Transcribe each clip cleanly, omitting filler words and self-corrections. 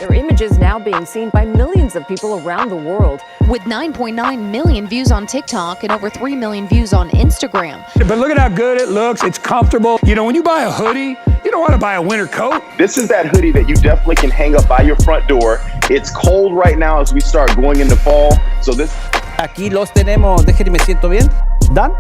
Their images now being seen by millions of people around the world. With 9.9 million views on TikTok and over 3 million views on Instagram. But look at how good it looks. It's comfortable. You know, when you buy a hoodie, you don't want to buy a winter coat. This is that hoodie that you definitely can hang up by your front door. It's cold right now as we start going into fall. So this... Aquí los tenemos. Déjenme, me siento bien. ¿Dan?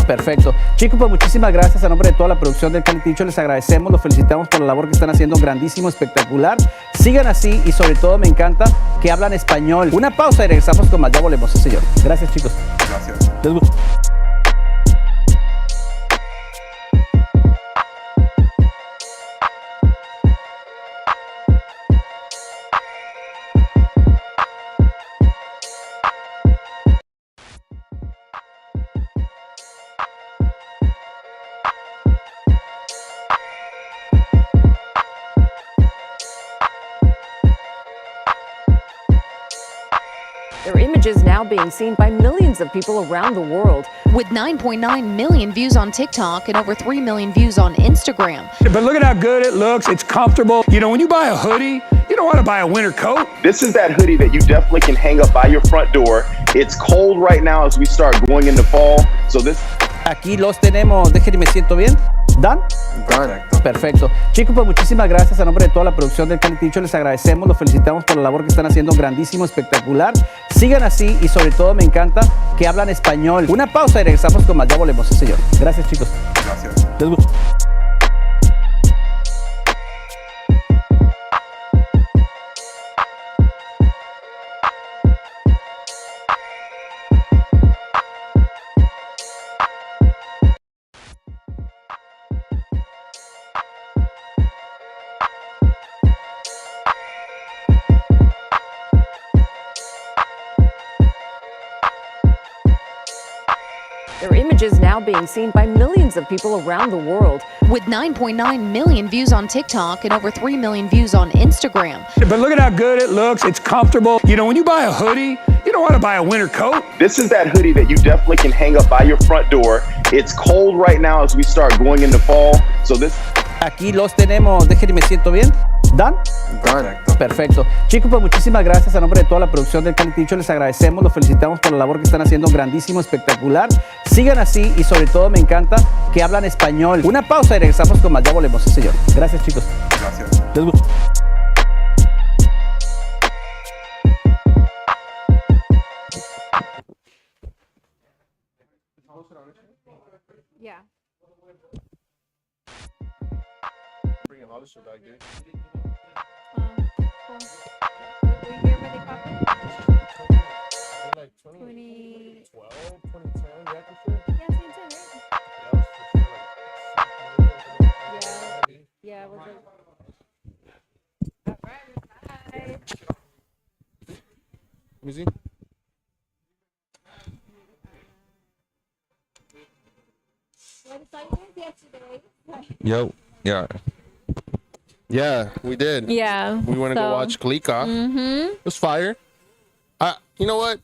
Perfecto. Chicos, pues muchísimas gracias a nombre de toda la producción del Calienticho. Les agradecemos, los felicitamos por la labor que están haciendo, grandísimo, espectacular. Sigan así y sobre todo me encanta que hablan español. Una pausa y regresamos con más. Ya volvemos, sí, señor. Gracias, chicos. Gracias. Les gusta. Their images now being seen by millions of people around the world. With 9.9 million views on TikTok and over 3 million views on Instagram. But look at how good it looks. It's comfortable. You know, when you buy a hoodie, you don't want to buy a winter coat. This is that hoodie that you definitely can hang up by your front door. It's cold right now as we start going into fall. So this... Aquí los tenemos. Déjenme, me siento bien. ¿Dan? Perfecto. Chicos, pues muchísimas gracias a nombre de toda la producción del Calienticho. Les agradecemos, los felicitamos por la labor que están haciendo, grandísimo, espectacular. Sigan así y sobre todo me encanta que hablan español. Una pausa y regresamos con más. Ya volvemos, sí, señor. Gracias, chicos. Gracias. Les gusta. Their images now being seen by millions of people around the world. With 9.9 million views on TikTok and over 3 million views on Instagram. But look at how good it looks. It's comfortable. You know, when you buy a hoodie, you don't want to buy a winter coat. This is that hoodie that you definitely can hang up by your front door. It's cold right now as we start going into fall. So this... Aquí los tenemos. Déjenme, me siento bien. ¿Dan? Perfecto. Chicos, pues muchísimas gracias a nombre de toda la producción del Calienticho. Les agradecemos, los felicitamos por la labor que están haciendo, grandísimo, espectacular. Sigan así y sobre todo me encanta que hablan español. Una pausa y regresamos con más. Ya volvemos, sí, señor. Gracias, chicos. Gracias. Les gusta. Yeah. Bring a Hollister back, dude. Cool. Did we hear where they popped it? Like 20. 2012, 2010, yeah, for sure. Yeah, 2010, right? Yeah, for sure. Like, Yeah, we're good. All right, bye. let me see. Well, I saw you guys yesterday. Yo, yeah. Yeah, we did. Yeah. We went to go watch Kalika. Mm-hmm. It was fire. You know what?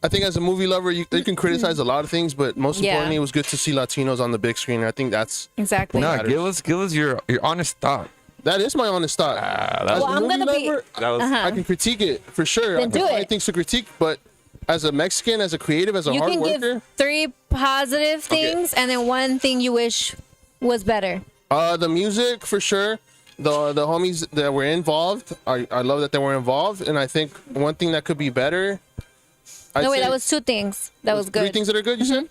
I think as a movie lover, you can criticize a lot of things, but most Yeah. importantly, it was good to see Latinos on the big screen. I think that's Exactly. No, matters. give us your honest thought. that is my honest thought. That's- As a Well, I'm movie gonna be- lover, That was Uh-huh. I can critique it for sure. Then do There's plenty it. of things to critique, but as a Mexican, as a creative, as a You hard can worker, give 3 positive things and then 1 thing you wish was better. the music for sure. The homies that were involved, I love that they were involved, and I think one thing that could be better. No, wait, that was 2 things. That was good. 3 things that are good. You said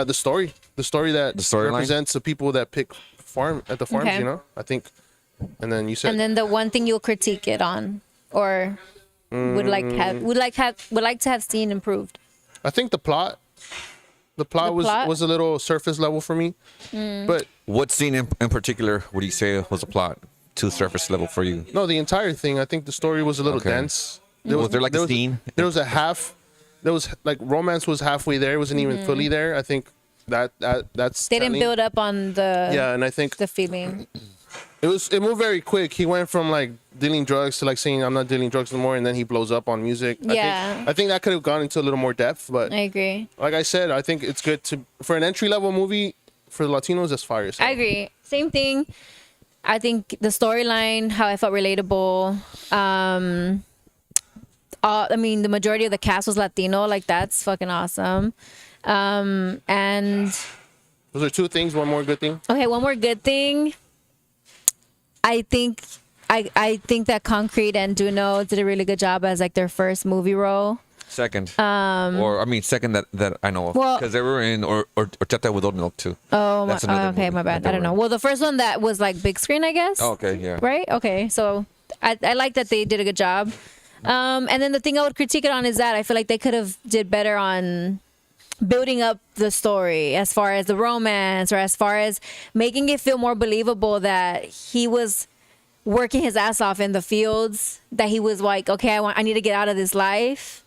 the story that The storyline? represents the people that pick farm at the farms. Okay. You know, I think, and then you said And then the one thing you'll critique it on, or would like to have seen improved. I think the plot. The plot plot? was a little surface level for me, but What scene in particular would you say was a plot to surface level for you? no, the entire thing. I think the story was a little Okay. dense. Was there like a scene? There was a half. There was like romance was halfway there. It wasn't even fully there. I think that's They didn't telling. build up on the Yeah, and I think the feeling. It moved very quick. He went from like dealing drugs to like saying I'm not dealing drugs anymore, and then he blows up on music. Yeah. I think that could have gone into a little more depth, but I agree. like I said, I think it's good for an entry level movie for the Latinos. That's fire. So. I agree. Same thing. I think the storyline, how I felt relatable. I mean, the majority of the cast was Latino. Like that's fucking awesome. And those are two things. One more good thing. okay, one more good thing. I think that Concrete and Duno did a really good job as like their first movie role. Second. Second that I know of. Well- Because they were in or Chata with Oat Milk too. Oh, That's another okay, movie my bad. that I they don't know. were in. Well, the first one that was like big screen, I guess. Oh, okay, yeah. Right? Okay. So I like that they did a good job. And then the thing I would critique it on is that I feel like they could have did better on building up the story as far as the romance or as far as making it feel more believable that he was working his ass off in the fields, that he was like, okay, I need to get out of this life.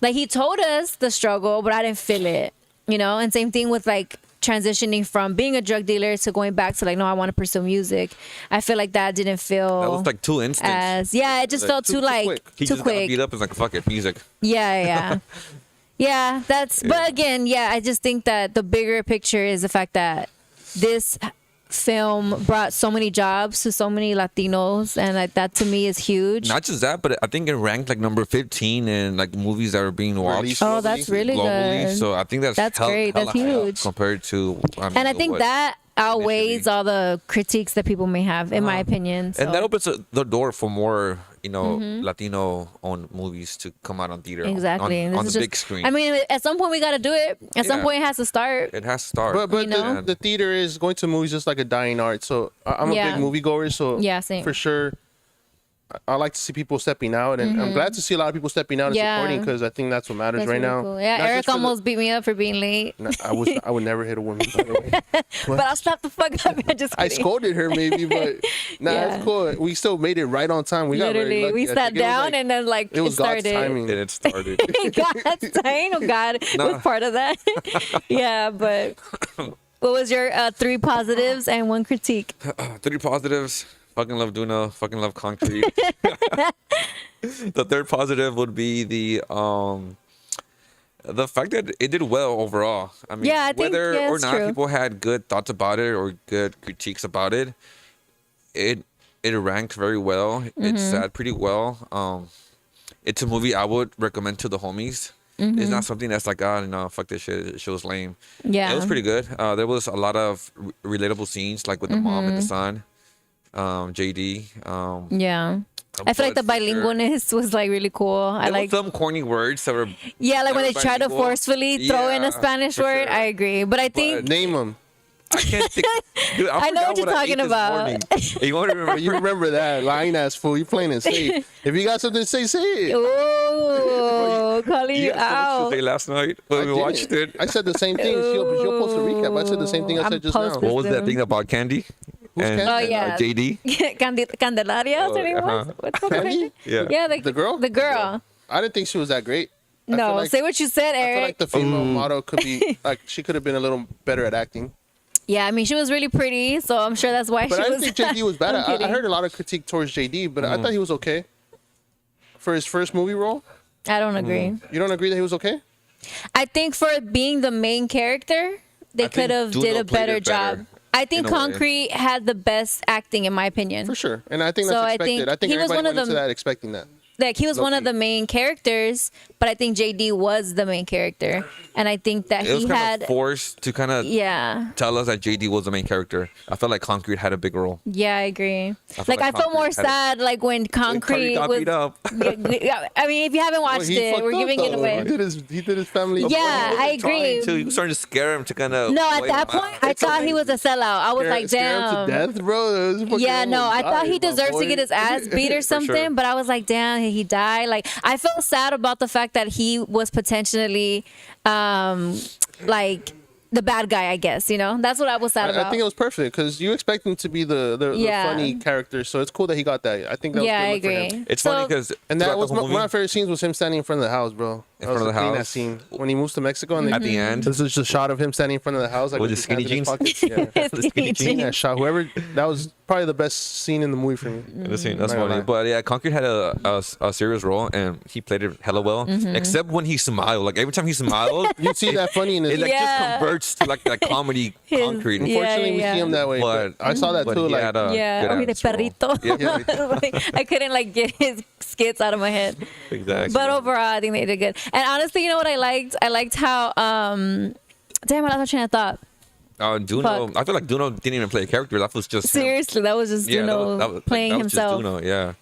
Like he told us the struggle, but I didn't feel it, you know? And same thing with like transitioning from being a drug dealer to going back to like, no, I want to pursue music. I feel like that didn't feel That was like too instant. it just felt too like quick. He too just got quick. beat up and like, fuck it, music. Yeah. Yeah, but again, I just think that the bigger picture is the fact that this film brought so many jobs to so many Latinos, and like that to me is huge. Not just that, but I think it ranked like number 15 in like movies that are being watched Released Oh, that's really globally. good. So I think that's Great. That's huge. compared to. And I think that outweighs initially. all the critiques that people may have, in my opinion. So. And that opens the door for more, Latino-owned movies to come out on theater. Exactly. On This the is big screen. I mean, at some point we got to do it. At some Yeah. point it has to start. It has to start. But You know? the theater is going to movies just like a dying art. So I'm a Yeah. big moviegoer. So Yeah, same. for sure, I like to see people stepping out, and I'm glad to see a lot of people stepping out and Yeah. supporting because I think that's what matters That's right really now. cool. Yeah, Not Eric just for the- almost beat me up for being late. No, I would never hit a woman. By the way. But I'll slap the fuck up. I'm just I kidding. scolded her maybe, but Yeah. it's cool. We still made it right on time. We got very Literally, lucky. we I sat think it was down like- and then like it was God's started. timing. And it started. God's time. Oh God, was part of that. Yeah, but what was your 3 positives and 1 critique? 3 positives. Fucking love Duna. Fucking love Concrete. The 3rd positive would be the fact that it did well overall. I mean, Yeah, I think- whether yeah, or it's not true. people had good thoughts about it or good critiques about it, it ranked very well. It Mm-hmm. sat pretty well. It's a movie I would recommend to the homies. It's not something that's like, no, fuck this shit. It show's lame. Mm-hmm. Yeah, It was pretty good. There was a lot of relatable scenes, like with the mom and the son, JD. Yeah. I feel like the But for sure. bilingualness was like really cool. I There like, was some corny words that were. yeah, like when they that were try to bilingual. forcefully throw in a Yeah, Spanish for word. sure. I agree, but I think Name them. I can't think. Dude, I know forgot what you're I ate talking this about. morning. You want to remember? You remember that lying ass fool? You playing it safe. If you got something to say it. oh, calling you You had so much out. to say last night when we didn't. watched it. I said the same thing. She'll post a recap. I said the same thing I I'm said just now. posting. What was that thing about Candy? Candy? Oh, yeah. JD. Candelaria, what's her name was? What's her Candy? name? Yeah. Yeah, The girl? The girl. I didn't think she was that great. I feel No, like- say what you said, I feel Eric. like the female model could be like she could have been a little better at acting. Yeah, I mean, she was really pretty, so I'm sure that's why But she I was. didn't think JD was bad. I'm I kidding. heard a lot of critique towards JD, but I thought he was okay for his first movie role. I don't agree. You don't agree that he was okay? I think for being the main character, they I think could have Duno did a played better it better, job. I think in a way. Concrete had the best acting, in my opinion. For sure, and I think So that's I expected. think I think he was everybody one of went into the- that expecting that. Like he was one of Low-key. the main characters, but I think JD was the main character, and I think that It was he kind had. of forced to kind of Yeah, tell us that JD was the main character. I felt like Concrete had a big role. yeah, I agree. feel Like I like felt more Concrete had sad, like when Concrete got was. beat up. Yeah, I mean, if you haven't watched He it, fucked we're up, giving it though. away. He did his family. Yeah, I agree. He was starting to scare him to kind of. No, at that point, I thought he was a sellout. I was like, Scare him damn. to death, bro. That was fucking Yeah, no, I thought he almost died, deserved my to get boy. his ass beat or something, sure. but I was like, damn, he died. Like, I felt sad about the fact that he was potentially, like, the bad guy, I guess, you know? That's what I was sad about. I think it was perfect because you expect him to be the Yeah. funny character, so it's cool that he got that. I think that was yeah, good I look for him. agree. It's So- funny because And that was one of my favorite scenes was him standing in front of the house, bro. in front of the That house. scene when he moves to Mexico and At the end. this is just a shot of him standing in front of the house like With his skinny hands in his jeans. pockets. Yeah. The skinny jeans. That shot. That was probably the best scene in the movie for me. The scene, that's Not gonna funny. lie. But yeah, Concrete had a serious role, and he played it hella well. Except when he smiled. Like every time he smiled, You see that funny in his. it like Yeah. just converts to like that comedy Concrete. Yeah, Unfortunately, we see him that way. But I saw that But too. he Like had a Yeah, good or the ass role. perrito. Yeah, I couldn't like get his skits out of my head. exactly. But overall, I think they did good. And honestly, you know what I liked? I liked how damn, I lost my train of thought. Duno, Fuck. I feel like Duno didn't even play a character. That was just him. Seriously, that was just Yeah, playing that was himself. Just Duno, yeah.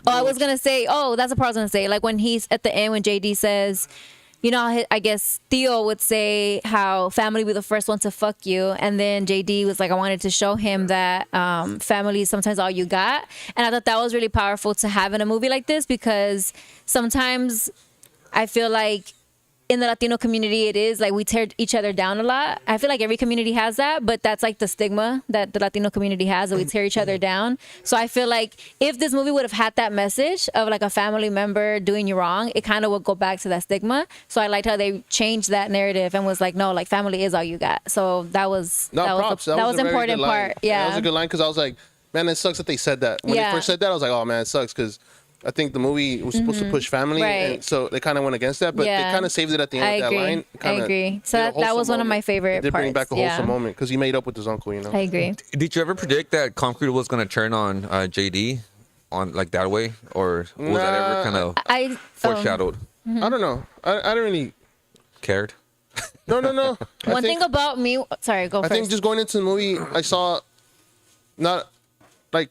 Oh, I was gonna say. Oh, that's the part I was gonna say. Like when he's at the end, when JD says, you know, I guess Theo would say how family be the first one to fuck you, and then JD was like, I wanted to show him that family is sometimes all you got, and I thought that was really powerful to have in a movie like this because sometimes I feel like in the Latino community, it is like we tear each other down a lot. I feel like every community has that, but that's like the stigma that the Latino community has, that we tear each other down. So I feel like if this movie would have had that message of like a family member doing you wrong, it kind of would go back to that stigma. So I liked how they changed that narrative and was like, no, like family is all you got. So that was No, props. that was a very important good line. part. Yeah, That was a good line because I was like, man, it sucks that they said that. When Yeah. they first said that, I was like, oh man, it sucks because I think the movie was supposed to push family, Right. and so they kind of went against that. But they Yeah. kind of saved it at the end I with agree. that line. I Kinda agree. So did a that was wholesome one of my moment. favorite It did bring back a parts, wholesome yeah. moment because he made up with his uncle, you know. I agree. Did you ever predict that Concrete was gonna turn on JD on like that way, or was that ever Nah, kind of I foreshadowed? I don't know. I don't really. Cared? No. One thing about me. Sorry, go I first. think just going into the movie, I saw not like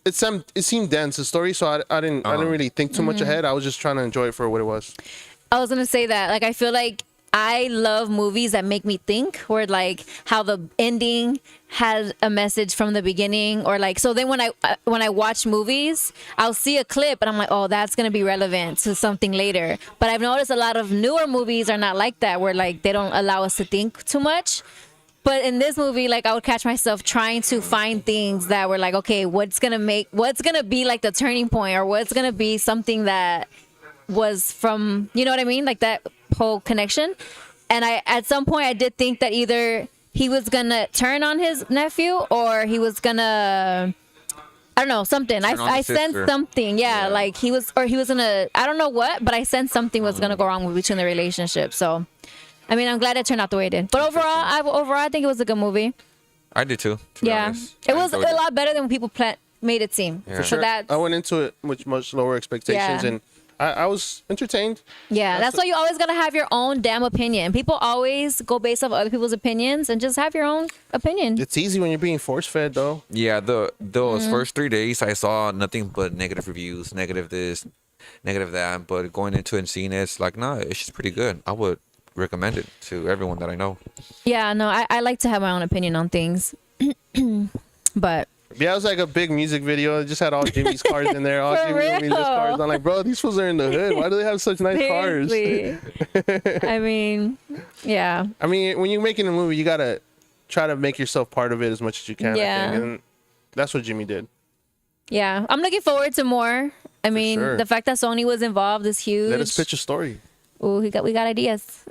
it seemed dense the story, so I didn't really think too Mm-hmm. much ahead. I was just trying to enjoy it for what it was. I was gonna say that. Like, I feel like I love movies that make me think, where like how the ending has a message from the beginning, or like so. Then when I watch movies, I'll see a clip and I'm like, oh, that's gonna be relevant to something later. But I've noticed a lot of newer movies are not like that, where like they don't allow us to think too much. But in this movie, like I would catch myself trying to find things that were like, okay, what's gonna be like the turning point, or what's gonna be something that was from, you know what I mean? Like that whole connection. And at some point I did think that either he was gonna turn on his nephew or he was gonna, I don't know, something. Turn on I his sensed sister. something. Yeah, Yeah. like he was gonna, I don't know what, but I sensed something was gonna go wrong between the relationship. So I mean, I'm glad it turned out the way it did. But overall, I think it was a good movie. I did too. To be Yeah, honest. it I was a enjoyed lot better than people made it seem. Yeah. So Sure. that's I went into it with much lower expectations, Yeah. and I was entertained. yeah. That's why you always gotta have your own damn opinion. People always go based off other people's opinions, and just have your own opinion. It's easy when you're being force fed, though. Yeah, those Mm-hmm. first 3 days I saw nothing but negative reviews, negative this, negative that. But going into it and seeing it, it's like, nah, it's just pretty good. I would recommend it to everyone that I know. Yeah, no, I like to have my own opinion on things, but Yeah, it was like a big music video. It just had all Jimmy's cars in there, all For Jimmy Romeo real? cars. I'm like, bro, these fools are in the hood. Why do they have such nice cars? seriously, I mean, yeah, I mean, when you're making a movie, you gotta try to make yourself part of it as much as you can. Yeah. I think. And that's what Jimmy did. yeah. I'm looking forward to more. I mean, sure. the fact that Sony was involved is huge. Let us pitch a story. Ooh, we got ideas.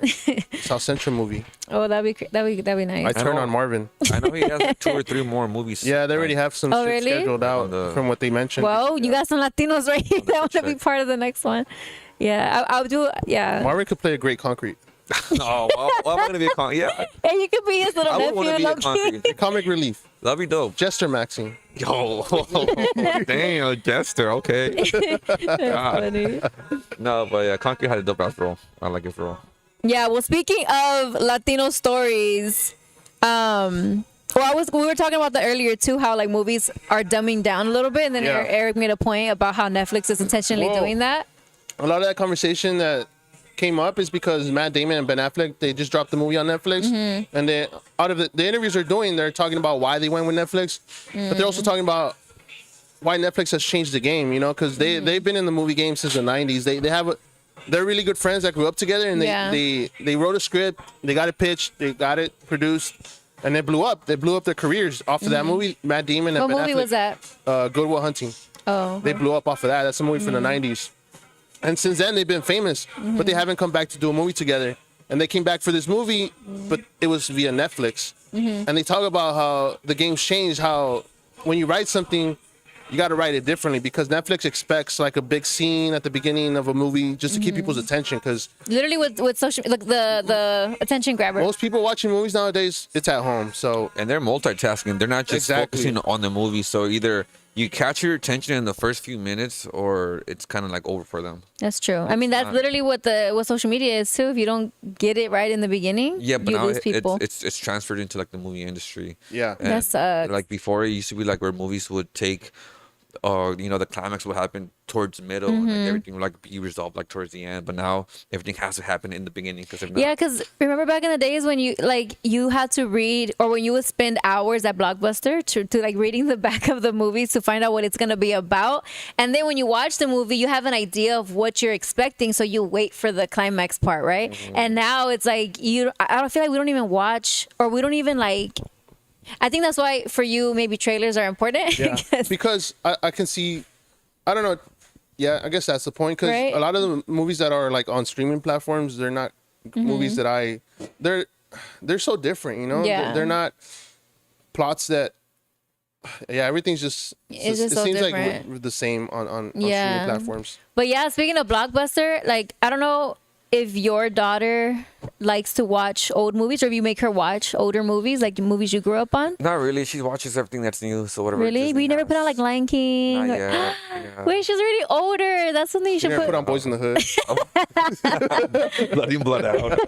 South Central movie. Oh, that'd be nice. I turn know. on Marvin. I know he has like 2 or 3 more movies. Yeah, they already have some Oh, shit really? scheduled out On the- from what they mentioned. Well, you got some Latinos right here that want to be check. part of the next one. Yeah, I'll do. Yeah, Marvin could play a great Concrete. Oh, well, I'm gonna be a yeah. and you could be his little I would want to nephew. be a low-key. Concrete. Comic relief. That'd be dope. Jester Maxine. Yo, damn, Jester. Okay. God. Funny. No, but yeah, Concrete had a dope ass role. I like his role. Yeah, well, speaking of Latino stories, we were talking about that earlier too, how like movies are dumbing down a little bit, and then Yeah. Eric made a point about how Netflix is intentionally Whoa. doing that. A lot of that conversation that came up is because Matt Damon and Ben Affleck, they just dropped the movie on Netflix, and they out of the interviews they're talking about why they went with Netflix, but they're also talking about why Netflix has changed the game, you know, because they've been in the movie game since the 90s. They're really good friends that grew up together, and Yeah. they wrote a script, they got it pitched, they got it produced, and they blew up. They blew up their careers off of that movie. Matt Damon and What Ben movie Affleck. was that? Good Will Hunting. Oh, They blew up off of that. That's a movie from the 90s. And since then, they've been famous, but they haven't come back to do a movie together. And they came back for this movie, but it was via Netflix. And they talk about how the game's changed, how when you write something, you got to write it differently because Netflix expects like a big scene at the beginning of a movie just to keep people's attention. Because literally with social, like the attention grabber. most people watching movies nowadays, it's at home. So And they're multitasking. They're not just Exactly. focusing on the movie. So either you catch your attention in the first few minutes, or it's kind of like over for them. That's true. I mean, that's literally what social media is too. If you don't get it right in the beginning, Yeah, but you now lose people. it's transferred into like the movie industry. yeah, And, That sucks. Like before, it used to be like where movies would take, or the climax would happen towards the middle, and like, everything would like be resolved like towards the end. But now everything has to happen in the beginning because if not, Yeah, because remember back in the days when you had to read, or when you would spend hours at Blockbuster to like reading the back of the movies to find out what it's gonna be about, and then when you watch the movie, you have an idea of what you're expecting, so you wait for the climax part, right? And now it's like I don't feel like we don't even watch, or we don't even like. I think that's why for you maybe trailers are important. yeah. Because I can see, I don't know. Yeah, I guess that's the point. Because Right. a lot of the movies that are like on streaming platforms, they're not movies that they're so different. Yeah. They're not plots that. Yeah, everything's just. It's just it so seems different. like the same on Yeah. streaming platforms. But yeah, speaking of Blockbuster, like I don't know if your daughter likes to watch old movies, or if you make her watch older movies, like movies you grew up on. not really. She watches everything that's new. So whatever. Really? Disney We never has. put on like Lion King. Not or- yet. Yeah. Wait, she's already older. That's something you should You're gonna put. put on Boys in the Hood. Blood in, blood out.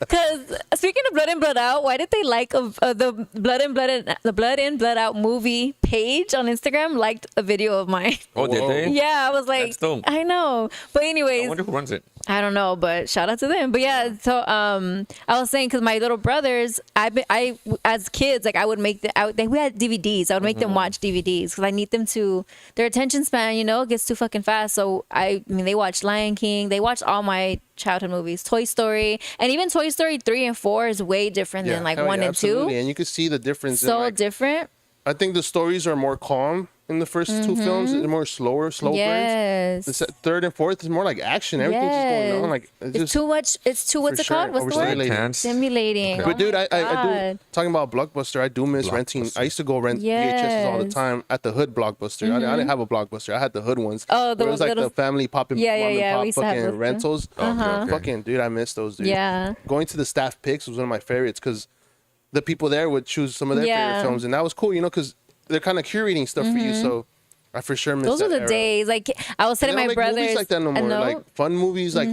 Because speaking of Blood in Blood Out, why did they like the Blood in Blood Out movie page on Instagram liked a video of mine? Oh, did they? Yeah, I was like, That's dope. I know. But anyways, I wonder who runs it. I don't know, but shout out to them. But yeah, so I was saying because my little brothers, I as kids, like I would make we had DVDs. I would make them watch DVDs because I need them to their attention span, gets too fucking fast. So I mean, they watched Lion King. They watched all my childhood movies, Toy Story, and even Toy Story 3 and 4 is way different than like hell 1 yeah, and 2. absolutely. And you can see the difference. So in, like, different. I think the stories are more calm in the first two films. They're more slow burns. Yes. The third and fourth is more like action. Everything's just going on. Like It's just, too much. It's too, what's for it called? sure, What's the word? overstimulating. Intense. Stimulating. But dude, I God. do talking about Blockbuster. I do miss renting. I used to go rent VHSs all the Yes. time at the Hood Blockbuster. I didn't have a Blockbuster. I had the Hood ones. Oh, the where it was like little- the family popping Yeah, mom and yeah. pop We used to have fucking those too. rentals. Okay. Fucking dude, I miss those, dude. Yeah. Going to the staff picks was one of my favorites because the people there would choose some of their favorite films, and that was cool, because they're kind of curating stuff for you. So I for sure miss Those that are the era. days. Like I was They telling don't my make brothers. movies like that no I more. know. Like fun movies, like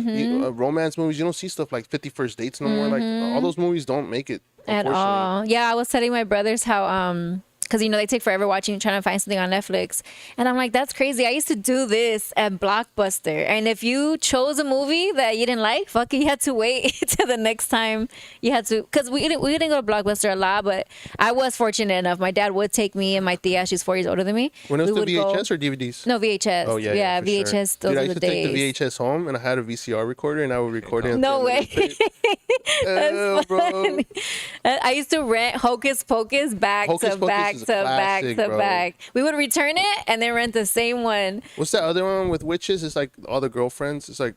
romance movies. You don't see stuff like 50 First Dates no more. Like all those movies don't make it At unfortunately. all. Yeah, I was telling my brothers how because they take forever trying to find something on Netflix, and I'm like, that's crazy. I used to do this at Blockbuster, and if you chose a movie that you didn't like, fuck it, you had to wait till the next time you had to, because we didn't go to Blockbuster a lot, but I was fortunate enough. My dad would take me and my tia, she's 4 years older than me. When it was We the would go- VHS or DVDs? No, VHS. Oh yeah, for sure. VHS. Those Dude, I are used the to days. take the VHS home, and I had a VCR recorder, and I would record it. No way. That's Bro. I used to rent Hocus Pocus back Hocus to Pocus back is to a back classic, to bro. back. We would return it and then rent the same one. What's that other one with witches? It's like all the girlfriends. It's like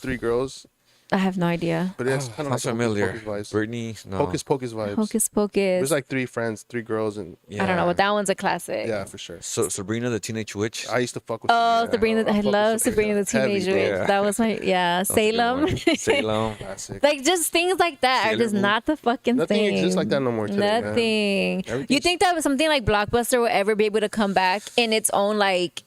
3 girls, I have no idea. but it's kind of like Sounds familiar. Hocus Pocus vibes. Brittany, no. Hocus Pocus vibes. Hocus Pocus. There's like 3 friends, 3 girls, and I don't know, but that one's a classic. yeah, for sure. So Sabrina the Teenage Witch. I used to fuck with. Oh, Sabrina! I fuck with love Sabrina the Heavy, Teenage bro. Witch. Yeah. That was my That's a good Salem. one. Salem. Classic. Like just things like that are Sailor just Moon. not the fucking Nothing thing. exists like that no more today, man. Nothing. You Everything's- think that something like Blockbuster will ever be able to come back in its own like,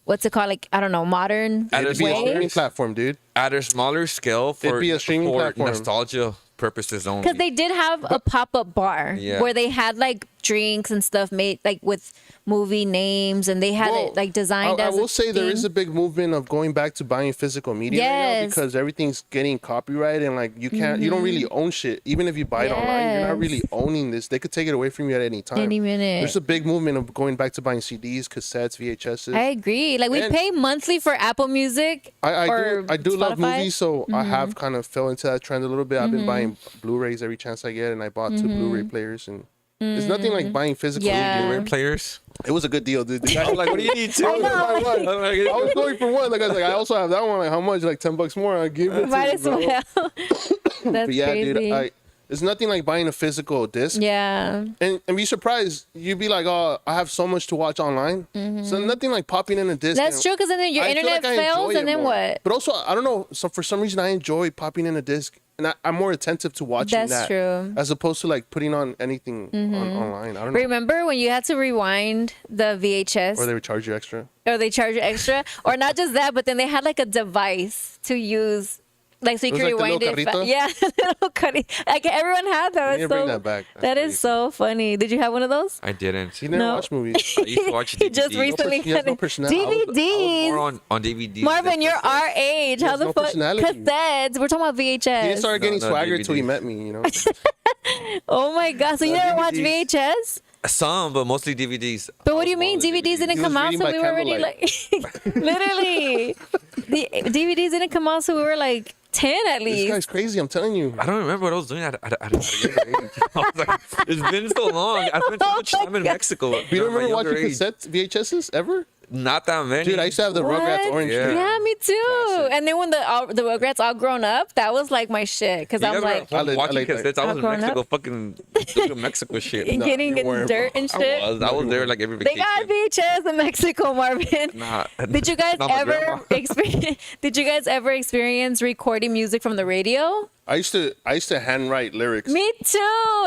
what's it called? Like I don't know, modern At It'd be a way? streaming platform, dude. At a smaller scale for, be a streaming for platform. nostalgia purposes only. Because they did have a pop-up bar Yeah. where they had like drinks and stuff made like with movie names, and they had Well, it like designed I as will a say there theme. is a big movement of going back to buying physical media right now Yes. because everything's getting copyrighted and like you don't really own shit. Even if you buy it online, you're not really Yes. owning this. They could take it away from you at any time. Any minute. There's a big movement of going back to buying CDs, cassettes, VHSs. I agree. Like we And- pay monthly for Apple Music. I or do love Spotify. movies, so I have kind of fell into that trend a little bit. I've been buying Blu-rays every chance I get, and I bought 2 Blu-ray players, and It's nothing like buying physical Yeah. Blu-ray. Players. It was a good deal, dude. The guy was Like, what do you need to? I know. I was going for one. Like I was like, I also have that one. Like, how much? Like $10 more. I give it Might to as you, bro. well. That's But yeah, crazy. dude. It's nothing like buying a physical disc. Yeah. And be surprised. You'd be like, oh, I have so much to watch online. So nothing like popping in a disc. That's and true, because then your I feel internet like I fails, enjoy and it then more. what? But also, I don't know. So for some reason, I enjoy popping in a disc, and I'm more attentive to watching That's that. true. As opposed to like putting on anything online. I don't know. Remember when you had to rewind the VHS? Or they would charge you extra. Or they charge you extra? Or not just that, but then they had like a device to use. Like, so you It could was like the rewind little it. carrito? Yeah, the little carrito. Like, everyone had that. We need to That's bring so, that back. That's that is crazy. so funny. Did you have one of those? I didn't. You never No. watch movies. I used to watch He just DVD. recently He has had no it. personality. I was DVDs. more on DVD. Marvin, you're our age. How has the no fuck? personality. Cassettes. We're talking about VHS. He didn't start getting No, swagger until he DVDs. met me, you know? Oh my god! So you No, never watched DVDs. VHS? Some, but mostly DVDs. But what do you mean DVDs didn't He come was out? reading So by we were already like, literally, the DVDs didn't come out, so we were like 10 at This least. guy's crazy, I'm telling you. I don't remember what I was doing at a younger age. I was like, it's been so long. I spent so much time in Mexico. You don't remember watching age. cassettes, VHSs ever? Not that many. Dude, I used to have the Rugrats What? orange. Yeah. strip. Yeah, me too. Classic. And then when the Rugrats all grown up, that was like my shit. Because You I'm guys like were home I watching like that. cassettes. I was in Growing Mexico, up? fucking doing Mexico shit. No, getting you in weren't, dirt bro. and shit. I was there like every They vacation. got VHS in Mexico, Marvin. Nah, Did you guys not my ever grandma. experience? Did you guys ever experience recording music from the radio? I used to handwrite lyrics. Me too.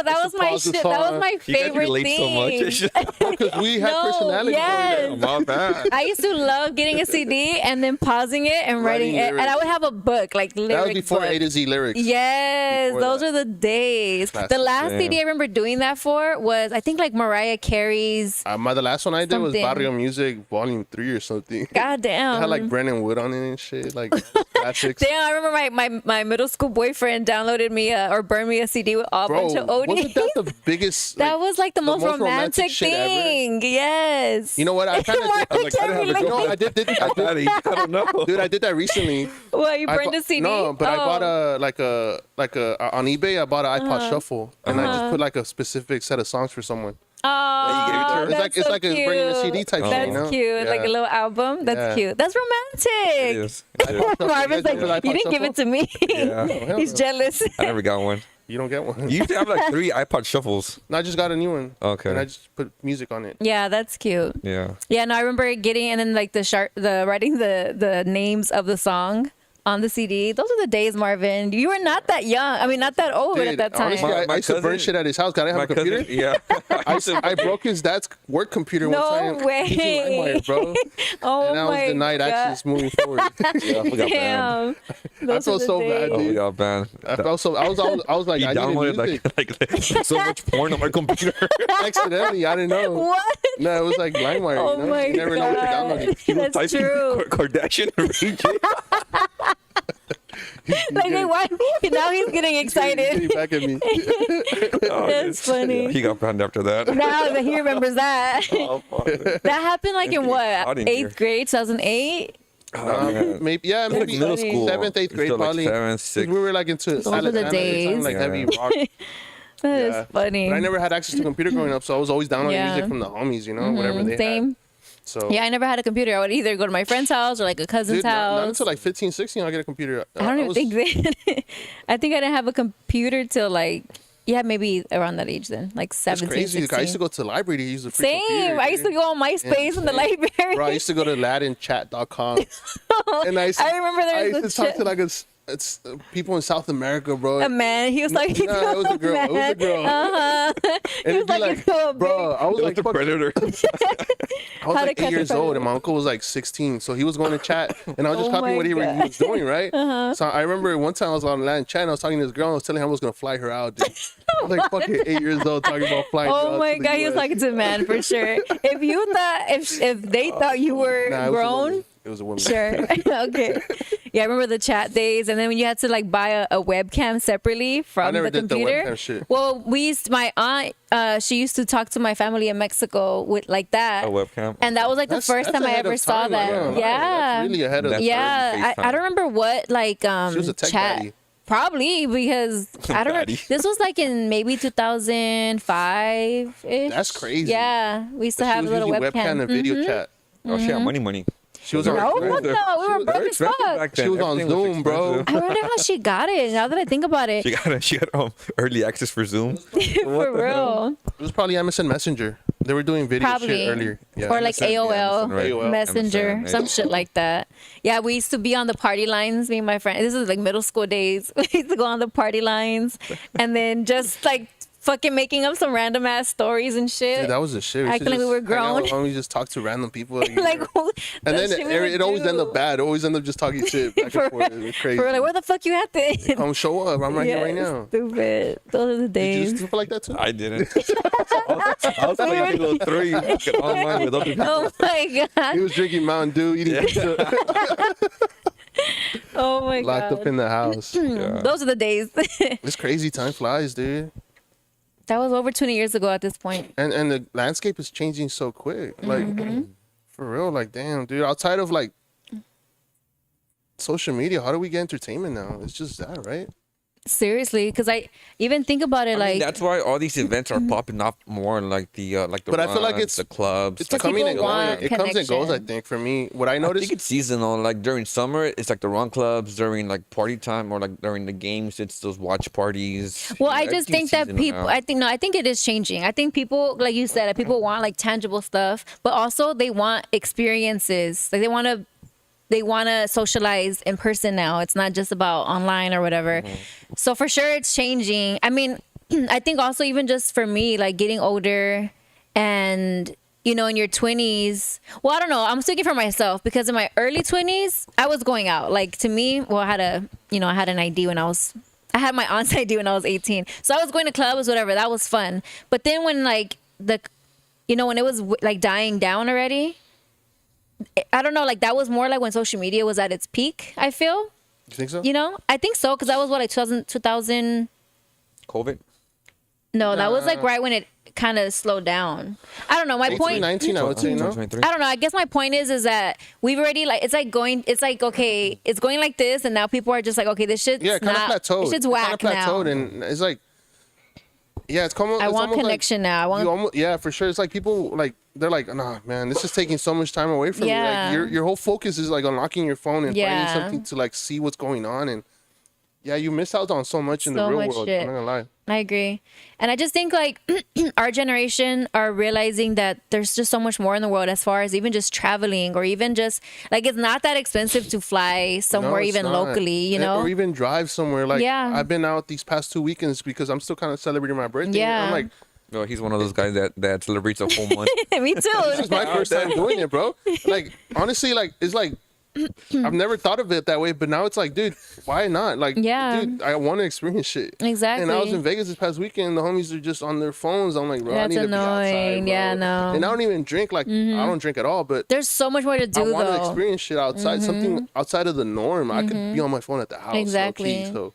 That was to my pause the shit. That was song. my You guys favorite relate thing. so much. It's just- Because we had No, personality. yes. My bad. I used to love getting a CD and then pausing it and writing Writing it. And I lyrics. would have a book, like lyric That was before book. A to Z lyrics. Yes, Before those that. are the days. Classic. The last Damn. CD I remember doing that for was, I think, like Mariah Carey's. The last one I did was Something. Barrio Music Volume 3 or something. God damn. It had like Brennan Wood on it and shit. Like classics. Damn, I remember my middle school boyfriend downloaded me or burned me a CD with a Bro, bunch of oldies. wasn't that the biggest? That was like the most romantic shit ever? thing. Yes. You know what? I kind of Marvin did. can't relate. You know, I did. I don't know. Dude, I did that recently. What, you burned bu- a CD? No, but I bought Oh. on eBay. I bought an iPod Uh-huh. Shuffle, and I just put like a specific set of songs for someone. Oh, you gave it to her? It's that's like it's so like a bringing a cute. CD type Oh. shit. That's You know? cute. Like a Yeah. little album. That's Yeah. cute. That's It romantic. is. Marvin's like, You guys you ever didn't give iPod it to me. Yeah. hell He's no. jealous. I never got one. You don't get one. You used to have like 3 iPod shuffles. No, I just got a new one. Okay. And I just put music on it. Yeah, that's cute. Yeah. Yeah, no, I remember getting and then like the writing the names of the song on the CD. Those are the days, Marvin. You were not that young. I mean, not that old at Dude, that time. honestly, My I used to burn cousin- shit at his house. Got to have a computer. yeah. I broke his dad's work computer No one time. way. Using LimeWire, bro. Oh And I was my denied God. access moving forward. Yeah, I forgot, man. Damn. Those felt are the so bad, days. Oh, dude. yeah, man. I felt so. I was like, He I needed downloaded music. like so much porn on my computer. Accidentally, I didn't know. What? No, it was like LimeWire. Oh you know? my You never know what you're God. downloading. That's true. Kardashian and Ray J. Like, hey, why? Now he's getting Getting excited. back at me. Oh, That's funny. He got banned after that. Now that he remembers that. Oh, fuck. That happened like in what? Hot in here. 8th grade, 2008? Oh, man. Maybe It's like maybe middle school. 7th, 8th grade, Still like probably. 7th, 'Cause 6th. we were like into Those are the Alabama at the time, days. like Yeah. heavy rock. That is Yeah. funny. But I never had access to a computer growing up, so I was always downloading Yeah. music from the homies, you know, whatever they Same. had. So Yeah, I never had a computer. I would either go to my friend's house or like a cousin's dude, not house. until like 15, 16, I get a computer. I don't even was- think then. I think I didn't have a computer till like, yeah, maybe around that age then, like It's 17, crazy. 16. I used to go to the library to use the free Same. computer, I used to dude. go on MySpace in the library. Bro, I used to go to LatinChat.com. and I remember there I was used a to talk chat- to like it's people in South America, bro. A man. He was like, No, it was a girl. It was a girl. Uh-huh. And He it'd was be like, "You're so bro, I was It was like, the fuck- predator. I was How to like catch 8 a years old, predator. and my uncle was like 16. So he was going to chat, and I was just Oh copying my what he God. was doing, right? So I remember one time I was on Latin chat, and I was talking to this girl, and I was telling her I was going to fly her out, dude. I was like fucking 8 years old talking about flying her oh out my to the God, he was US. talking to a man for sure. If you thought, if they thought you were Nah, it was a grown, woman. It was a woman. sure. Okay. Yeah, I remember the chat days, and then when you had to like buy a webcam separately from never the did the computer. webcam shit. Well, my aunt, she used to talk to my family in Mexico with like that. A webcam. And that was like the first time I ahead ever of saw time, that. like, Yeah. That's really ahead of That's Yeah, early I don't remember what like She was a tech chat. baddie. Probably because I don't know. Daddy. This was like in maybe 2005 ish. That's crazy. Yeah, we used to She have a was little using webcam. and video chat. Oh, she had money. She was No, on. fuck no, we were broke as fuck. She was on Zoom, bro. I wonder how she got it. Now that I think about it, She got early access for Zoom. for real. It was probably MSN Messenger. They were doing video Probably. shit earlier. Yeah. Or like AOL, right. AOL. Messenger, MSN, some shit like that. Yeah, we used to be on the party lines, me and my friend. This is like middle school days. We used to go on the party lines and then just like fucking making up some random ass stories and shit. Dude, that was the shit. Acting like we were grown. We just talk to random people. like, and then it always end up bad. Always end up just talking shit back and forth. It was crazy. We're like, where the fuck you at then? Come show up. I'm right here right now. Stupid. Those are the Did you days. just feel like that too? I didn't. I was playing Halo 3 online with other people. Oh my He god. was drinking Mountain Dew, eating pizza, Oh my locked god. up in the house. Those are the days. It's crazy. Time flies, dude. That was over 20 years ago at this point. And the landscape is changing so quick. Like for real, like damn, dude. Outside of like social media, how do we get entertainment now? It's just that, right? Seriously, because I even think about it I mean, like that's why all these events are popping up more, like the But I feel like runs, it's- the clubs. It's like, coming and people going. want It comes and goes. I connection. think for me, what I I noticed. think it's seasonal. Like during summer, it's like the run clubs. During like party time or like during the games, it's those watch parties. well, You know, I just everything's think that seasonal people. now. I think it is changing. I think people, like you said, people want like tangible stuff, but also they want experiences. Like they want to socialize in person now. It's not just about online or whatever. So for sure, it's changing. I mean, I think also even just for me, like getting older and in your 20s. Well, I don't know. I'm speaking for myself because in my early 20s, I was going out. Like to me, well, I had an ID when I had my aunt's ID when I was 18. So I was going to clubs, whatever. That was fun. But then when like when it was like dying down already, I don't know, like that was more like when social media was at its peak, I feel. You think so? I think so, because that was what, like 2000. COVID. No, that was like right when it kind of slowed down. I don't know. My point. 2019, I would say, no? 2023. I don't know. I guess my point is that we've already it's like okay, it's going like this, and now people are just like, okay, this shit's Yeah, kind of not. plateaued. This shit's It whack kinda now. plateaued, and it's like, yeah, it's almost. I it's want almost connection like now. I want. you almost, yeah, for sure. It's like people they're like, nah, man, this is taking so much time away from Yeah. me. Like your whole focus is like unlocking your phone and Yeah. finding something to like see what's going on, and yeah, you miss out on so much in the So real much world. shit. I'm not gonna lie. I agree. And I just think like our generation are realizing that there's just so much more in the world as far as even just traveling or even just like it's not that expensive to fly somewhere No, it's even not. locally, Or even drive somewhere. Like Yeah. I've been out these past 2 weekends because I'm still kind of celebrating my birthday. Yeah. I'm like, No, he's one of those guys that celebrates a whole month. Me this too. is my first time doing it, bro. Like honestly, like it's like I've never thought of it that way, but now it's like, dude, why not? Like, Yeah. dude, I want to experience shit. Exactly. And I was in Vegas this past weekend. The homies are just on their phones. I'm like, bro, I That's need to be outside, annoying. bro. Yeah, no. And I don't even drink. Like, I don't drink at all. But There's so much more to do I want to though. experience shit outside, something outside of the norm. I could be on my phone at the house. Exactly. low-key, so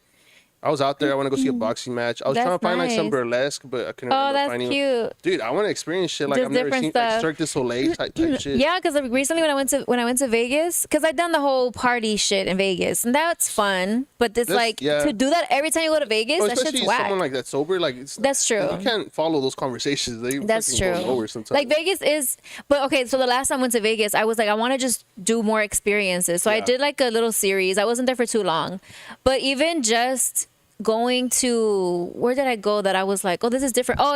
I was out there. I want to go see a boxing match. I was trying to That's find like some nice. burlesque, but I couldn't. Oh, end up that's finding cute. Dude, I want to experience shit like Just I've never different seen, like stuff. Cirque du Soleil type shit. Yeah, because recently when I went to Vegas, because I've done the whole party shit in Vegas, and that's fun. But it's That's- like yeah. to do that every time you go to Vegas, Oh, that especially shit's whack. someone like that sober, like it's, That's true. You can't follow those conversations. They That's fucking true. Go nowhere sometimes. Like Vegas is, but okay. So the last time I went to Vegas, I was like, I want to just do more experiences. So I Yeah. did like a little series. I wasn't there for too long, but even just going to where did I go that I was like, oh, this is different. Oh,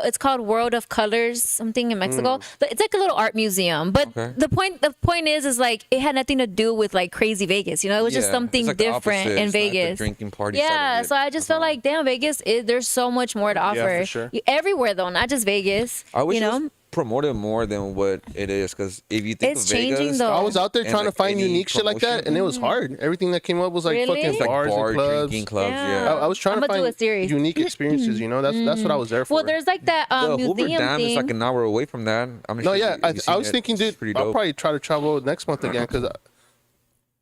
it's called World of Colors, something in Mexico. But it's like a little art museum. But Okay. the point is like it had nothing to do with like crazy Vegas. It was just Yeah, something it's like the different opposite. in It's not the Vegas. drinking party side Yeah, of it. so I just felt like, damn, Vegas there's so much more to offer. for sure. Everywhere though, not just Vegas. I wish you it know. was promoted more than what it is, because if you think It's of Vegas, changing, though. I was out there and, trying like, to find any unique shit like that, promotion. and it was hard. Everything that came up was like Really? fucking It's like bars bar and clubs. drinking clubs. Yeah. Yeah. I was trying I'm to gonna do find a series. unique experiences. That's what I was there for. Well, there's like that The Hoover museum Dam thing. is like an hour away from that. I'm no, sure yeah, you've I seen was it. thinking, It's dude, pretty I'll dope. probably try to travel next month again because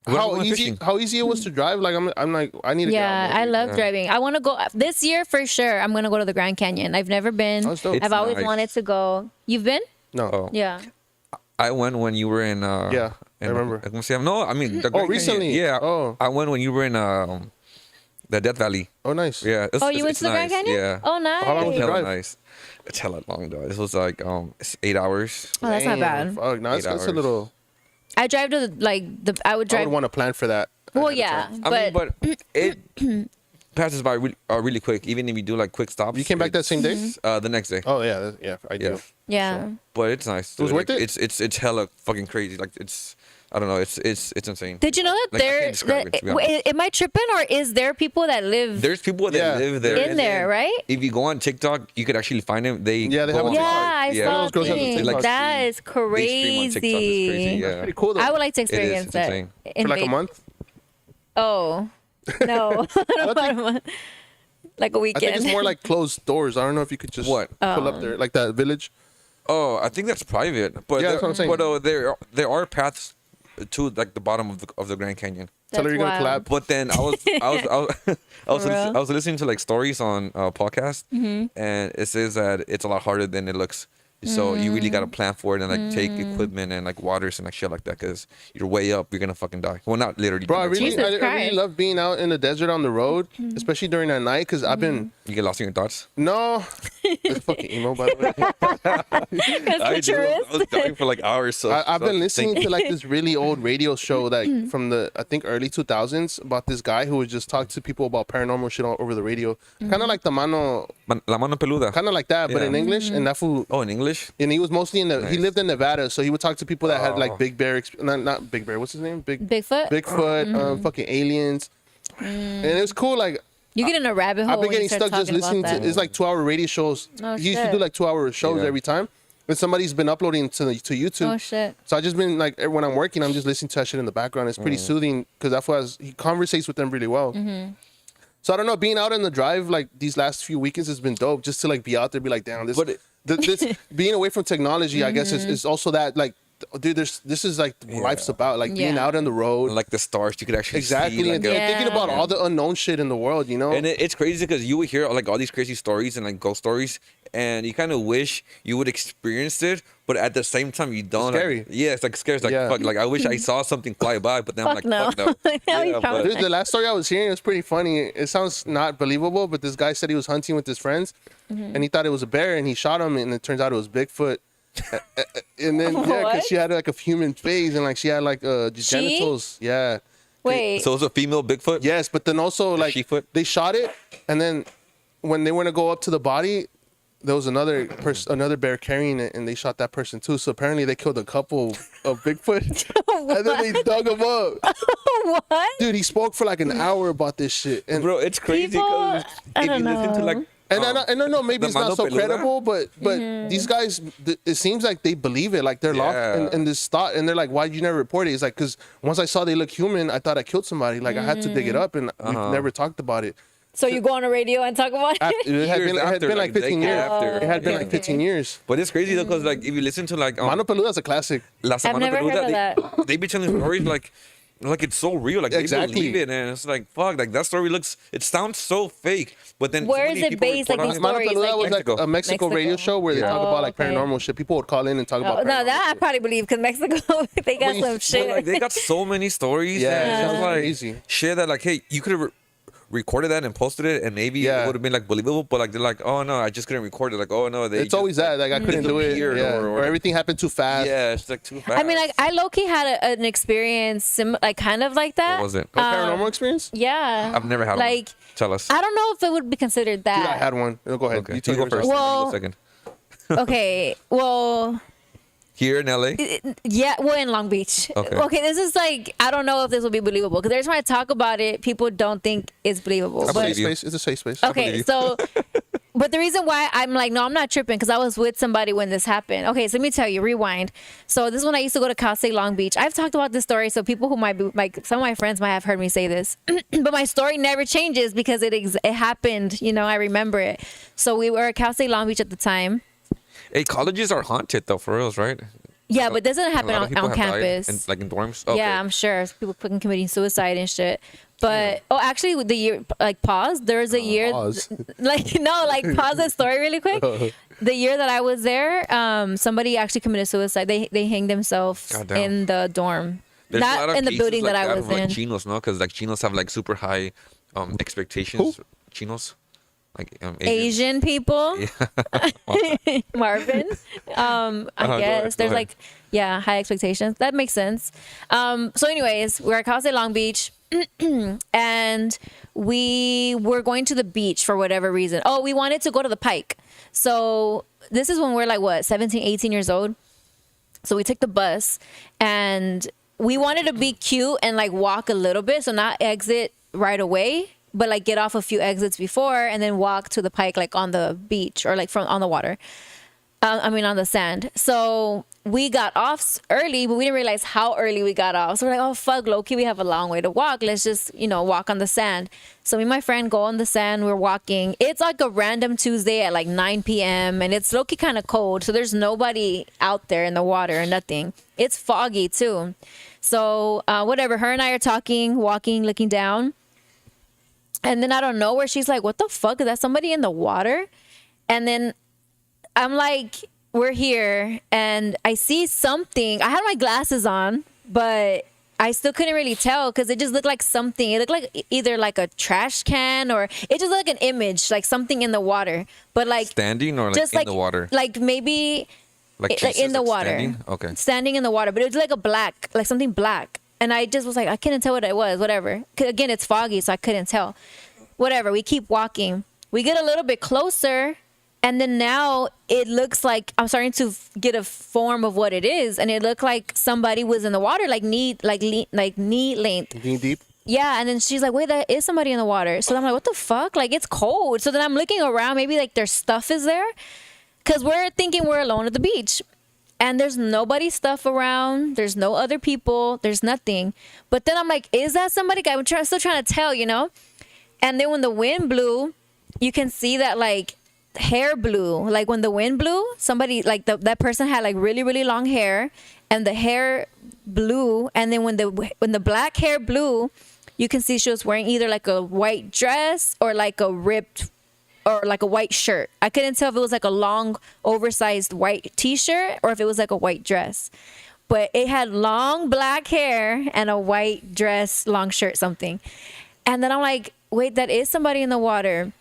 We're how going easy fishing. it was to drive. Like I'm like I need to. Yeah, get out I more. love driving. I want to go this year for sure. I'm gonna go to the Grand Canyon. I've never been. That's dope. It's I've always nice. wanted to go. You've been? No. Oh. Yeah. I went when you were in. Yeah, I remember. No, I mean. The Grand Canyon. recently? Yeah. Oh. I went when you were in the Death Valley. Oh, nice. Yeah. Oh, you went to the Grand nice. Canyon? Yeah. Oh, nice. How long was It's the hella drive? nice. It's hella long though. This was like it's 8 hours. Oh, that's not Damn, bad. Fuck, no, it's 8 a hours. little. I drive to I would I drive. would want to plan for that. Well, ahead of yeah, time. I mean, but it passes by really quick. Even if you do like quick stops. You came back that same day? The next day. Oh yeah, yeah, I Yeah. do. yeah. But it's nice. It was dude. worth Like, it? It's hella fucking crazy. Like I don't know. It's insane. Did you know that Like, I can't describe it, to be honest. am I tripping or is there people that live There's people that Yeah. live there. in and there, then right? If you go on TikTok, you could actually find them. Yeah, they go have on a Yeah, TikTok. I Yeah. saw Those girls have the things. TikTok That stream. is They stream on TikTok. It's crazy. crazy. Yeah. Pretty cool though. I would like to It is. experience It's that. insane. For like a Invade- month. Oh, no. Not a month. Like a I weekend. think it's more like closed doors. I don't know if you could just What? pull up there, like that village. Oh, I think that's private. But Yeah, that's what I'm saying. But there are paths to like the bottom of the Grand Canyon. Tell her That's you're gonna wild. collab. But then For real? I was listening to like stories on podcast, Mm-hmm. and it says that it's a lot harder than it looks. So you really gotta plan for it and like take equipment and like waters and like shit like that, because you're way up, you're gonna fucking die. Well, not literally. Bro, I but really, Jesus I really Christ. love being out in the desert on the road, especially during that night, because I've been you get lost in your thoughts. no, it's fucking emo by the way. That's I futurist. was dying for like hours. So I've been listening to like this really old radio show that from the I think early 2000s about this guy who would just talk to people about paranormal shit all over the radio, kind of like the mano, La mano peluda. kind of like that, but Yeah. in English. And that fool, Oh, in English. and he was mostly in the he Nice. lived in Nevada, so he would talk to people that had like Oh. Big Bear, not Big Bear, what's his name, Bigfoot? Bigfoot, fucking aliens, and it was cool. Like You get in a rabbit hole. I've been when you getting start stuck just talking about listening to that. it's like 2-hour radio shows. Oh, He used to shit. do like 2-hour shows Yeah. every time, and somebody's been uploading to YouTube. Oh, shit. So I just been like when I'm working, I'm just listening to that shit in the background. It's pretty soothing because that's why he conversates with them really well. So I don't know, being out on the drive like these last few weekends has been dope. Just to like be out there, be like, damn, this, But it- this being away from technology, I guess is also that like, dude, this is like what life's about, like being Yeah. out on the road. Like the stars, you could actually Exactly, see. and Like, thinking about all the unknown shit in the world, you know. and it's crazy because you would hear like all these crazy stories and like ghost stories, and you kind of wish you would experience it, but at the same time you don't. scary. Like, yeah, it's like scary. It's like Yeah. fuck. Like I wish I saw something fly by, but then I'm Fuck like, no. fuck no. Hell you Yeah, don't. but- Dude, the last story I was hearing was pretty funny. It sounds not believable, but this guy said he was hunting with his friends, and he thought it was a bear, and he shot him, and it turns out it was Bigfoot. And then yeah, because What? she had like a human face, and like she had like genitals. Yeah. Wait. So it's a female Bigfoot. Yes, but then also like she-foot? they shot it, and then when they went to go up to the body, there was another another bear carrying it, and they shot that person too. So apparently they killed a couple of Bigfoot, and then they dug him up. What? Dude, he spoke for like an hour about this shit, and Bro, it's crazy People- because I if don't you listen to know. like. And I don't know, maybe the it's not Mano so Peluda? credible, but these guys, it seems like they believe it, like they're Yeah. locked in this thought, and they're like, "Why'd you never report it?" It's like, because once I saw they look human, I thought I killed somebody. Like I had to dig it up, and we've never talked about it. So you go on the radio and talk about It it? had Years been, it had after, been like like, 15 decade years. after. It had been like Okay. 15 years. But it's crazy though, because like if you listen to like Mano Peluda's a classic. La I've Semana never heard Peluda, of they be telling stories like it's so real, like Exactly. they believe it, and it's like fuck, like that story it sounds so fake, but then so Where is many it people based, report like, on these it. Mano Stories, Peluda like was like Mexico. a Mexico radio Mexico. show where they talk Oh, about like okay. paranormal shit. People would call in and talk about Oh, no, paranormal that I shit. probably believe because Mexico, they got some But, shit. like they got so many stories. Yeah, and it it's sounds like crazy. shit that like, hey, you could have recorded that and posted it, and maybe Yeah. it would have been like believable. But like they're like, oh no, I just couldn't record it. Like, oh no, they. It's just, always that. Like I couldn't do it. disappeared Yeah. or- Or everything happened too fast. Yeah, it's like too fast. I mean, like I low-key had an experience, like kind of like that. What was it? A paranormal experience? Yeah. I've never had like, one. Tell us. I don't know if it would be considered that. Dude, I had one. Go ahead. Okay, You you tell go yours. first. Well- you go second. Okay. Well, Here in LA. yeah. Well, in Long Beach. Okay. This is like I don't know if this will be believable because every time I talk about it, people don't think it's believable. It's a But safe space. It's a safe space. okay, so. But the reason why I'm like, no, I'm not tripping because I was with somebody when this happened. Okay, so let me tell you, rewind. So this is when I used to go to Cal State Long Beach. I've talked about this story, so people who might be like, some of my friends might have heard me say this, but my story never changes because it happened. You know, I remember it. So we were at Cal State Long Beach at the time. Hey, colleges are haunted though, for reals, right? Yeah, but it doesn't happen A lot of people on have died campus. like in dorms. Okay. Yeah, I'm sure people fucking committing suicide and shit. But actually, with the year, like pause. There was a year, pause. like no, like pause the story really quick. The year that I was there, somebody actually committed suicide. They hanged themselves Goddamn. in the dorm, There's a lot not of in the cases building like that I was of, like, in. chinos, no, because like chinos have like super high expectations. Chinos, like Asian people. Marvin. I guess go there's ahead. high expectations. That makes sense. So anyways, we're at Cal State Long Beach and we were going to the beach for whatever reason. Oh, we wanted to go to the Pike. So this is when we're like, what, 17, 18 years old. So we took the bus and we wanted to be cute and like walk a little bit. So not exit right away, but like get off a few exits before and then walk to the Pike, like on the beach or like on the water. On the sand. So we got off early, but we didn't realize how early we got off. So we're like, oh, fuck, low-key, we have a long way to walk. Let's just, walk on the sand. So me and my friend go on the sand. We're walking. It's like a random Tuesday at like 9 p.m. And it's low-key kind of cold. So there's nobody out there in the water or nothing. It's foggy, too. So whatever. Her and I are talking, walking, looking down. And then I don't know where she's like, what the fuck? Is that somebody in the water? And then I'm like, we're here and I see something. I had my glasses on, but I still couldn't really tell because it just looked like something. It looked like either like a trash can or it just looked like an image, like something in the water. But like standing or like just in the water? Like maybe like in the water. Standing? Okay. Standing in the water, but it was like a black, like something black. And I just was like, I couldn't tell what it was, whatever. 'Cause again, it's foggy, so I couldn't tell. Whatever, we keep walking. We get a little bit closer. And then now it looks like I'm starting to get a form of what it is, and it looked like somebody was in the water, like knee length. Knee deep. Yeah, and then she's like, "Wait, that is somebody in the water." So I'm like, "What the fuck? Like it's cold." So then I'm looking around, maybe like their stuff is there, because we're thinking we're alone at the beach, and there's nobody's stuff around. There's no other people. There's nothing. But then I'm like, "Is that somebody?" I'm still trying to tell, And then when the wind blew, you can see that like hair blew. Like when the wind blew, somebody like that person had like really, really long hair and the hair blew. And then when the black hair blew, you can see she was wearing either like a white dress or like a ripped or like a white shirt. I couldn't tell if it was like a long oversized white t-shirt or if it was like a white dress, but it had long black hair and a white dress, long shirt, something. And then I'm like, wait, that is somebody in the water.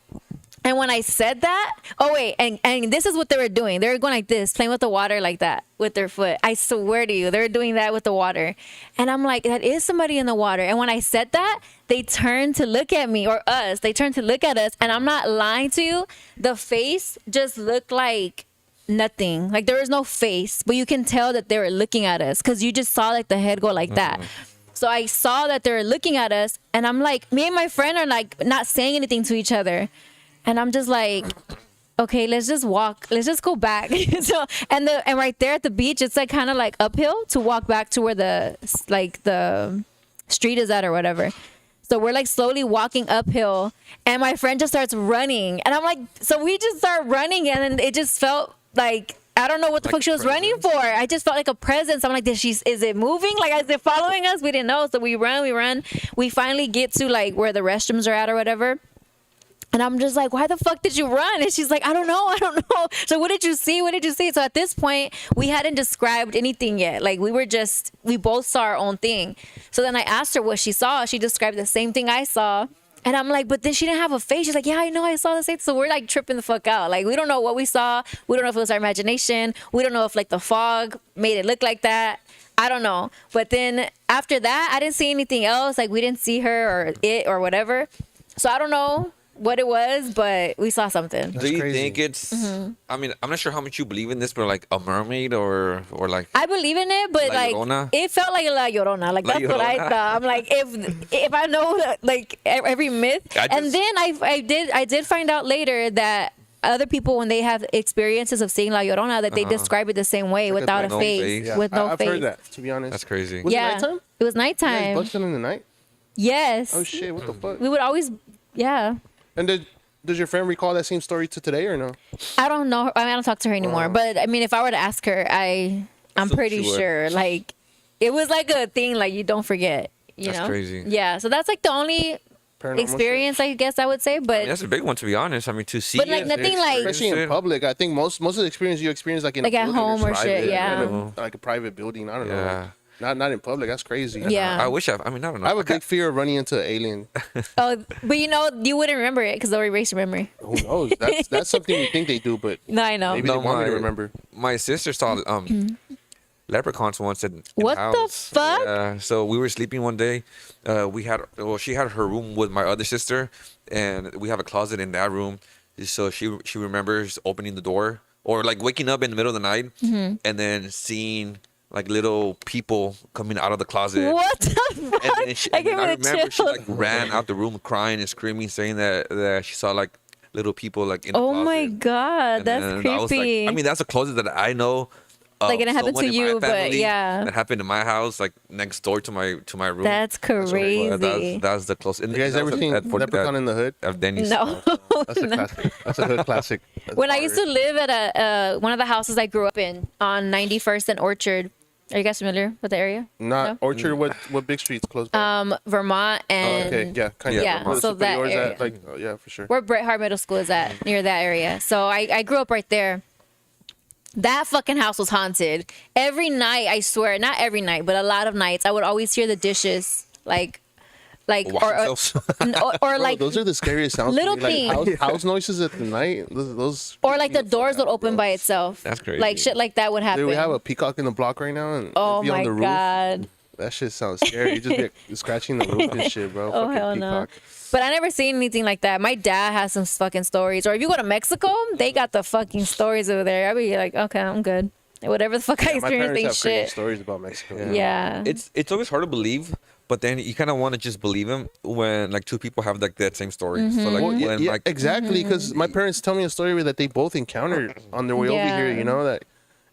And when I said that, oh wait, and this is what they were doing. They were going like this, playing with the water like that with their foot. I swear to you, they were doing that with the water. And I'm like, that is somebody in the water. And when I said that, they turned to look at me, or us. They turned to look at us. And I'm not lying to you. The face just looked like nothing. Like there was no face, but you can tell that they were looking at us because you just saw like the head go like that. So I saw that they were looking at us, and I'm like, me and my friend are like not saying anything to each other. And I'm just like, okay, let's just walk. Let's just go back. So, and right there at the beach, it's like kind of like uphill to walk back to where the street is at or whatever. So we're like slowly walking uphill, and my friend just starts running. And I'm like, so we just start running, and then it just felt like, I don't know what the fuck she was running for. I just felt like a presence. I'm like, is it moving? Like, is it following us? We didn't know. So we run. We finally get to like where the restrooms are at or whatever. And I'm just like, why the fuck did you run? And she's like, I don't know. So what did you see? So at this point, we hadn't described anything yet. Like we both saw our own thing. So then I asked her what she saw. She described the same thing I saw. And I'm like, but then she didn't have a face. She's like, yeah, I know, I saw the same. So we're like tripping the fuck out. Like we don't know what we saw. We don't know if it was our imagination. We don't know if like the fog made it look like that. I don't know. But then after that, I didn't see anything else. Like we didn't see her or it or whatever. So I don't know what it was, but we saw something. Do you think it's I mean, I'm not sure how much you believe in this, but like a mermaid or like I believe in it, but La like Llorona? it felt like La Llorona. Like La that's what I Llorona. thought. I'm like, if I know like every myth, and then I did find out later that other people, when they have experiences of seeing La Llorona, that they describe it the same way, Like without a no face, face. Yeah, with no I've face. heard that, to be honest. that's crazy. Was Yeah, it nighttime? it was You guys nighttime. busted in the night? Yes. Oh shit, what the fuck? We would always, yeah. And does your friend recall that same story to today or no? I don't know. I mean, I don't talk to her anymore. But I mean, if I were to ask her, I'm So pretty she would. sure. Like, it was like a thing. Like you don't forget. You That's know? crazy. Yeah. So that's like the only Paranormal experience, I guess I would say. But That's a big one, to be honest. I mean, to see But, like, it, nothing like- Especially in public. I think most of the experience you experience like in Like a at building home or something. shit, yeah. In like a private building. I don't know. Yeah. Not in public. That's crazy. Yeah. I wish I mean, I don't know. I have a big fear of running into an alien. Oh, but you wouldn't remember it because they'll erase your memory. Who knows? That's something you think they do, but No, I know. maybe they want me to remember. My sister saw leprechauns once in What the the house. fuck? Yeah, so we were sleeping one day. She had her room with my other sister, and we have a closet in that room. So she remembers opening the door or like waking up in the middle of the night and then seeing like little people coming out of the closet. What the fuck? And then I gave I it a remember she chill. like ran out the room crying and screaming, saying that she saw like little people like in the Oh closet. my god, And that's then I was like- creepy. I mean, that's a closet that I know. Like, it happened someone to in my you, but family yeah. that happened in my house, like next door to my room. That's crazy. That's the closest. You guys ever seen Leprechaun in the Hood? At Denny's. No. That's a classic. That's a hood classic. That's When I fire. used to live at one of the houses I grew up in on 91st and Orchard. Are you guys familiar with the area? Not Orchard. What big streets close by? Vermont and Okay, yeah, kind of. yeah, so that area. Yeah, for sure. where Bret Hart Middle School is at, near that area. So I grew up right there. That fucking house was haunted. Every night, I swear, not every night, but a lot of nights, I would always hear the dishes like Wash or themselves. or Bro, like those are the scariest sounds. little to me. Like house noises at the night. Those or like the doors would open by itself. That's crazy. Like shit like that would happen. Dude, we have a peacock in the block right now, and Oh it'd be on my the roof. god. That shit sounds scary. You just be scratching the roof and shit, bro. Oh Fucking hell no. peacock. But I never seen anything like that. My dad has some fucking stories. Or if you go to Mexico, they got the fucking stories over there. I'd be like, okay, I'm good. Whatever the fuck I My experienced, parents ain't have crazy shit. stories about Mexico. Yeah. It's always hard to believe, but then you kind of want to just believe them when like two people have like that same story. So like Well, yeah, when like exactly. Because my parents tell me a story that they both encountered on their way over Yeah. here. You know that,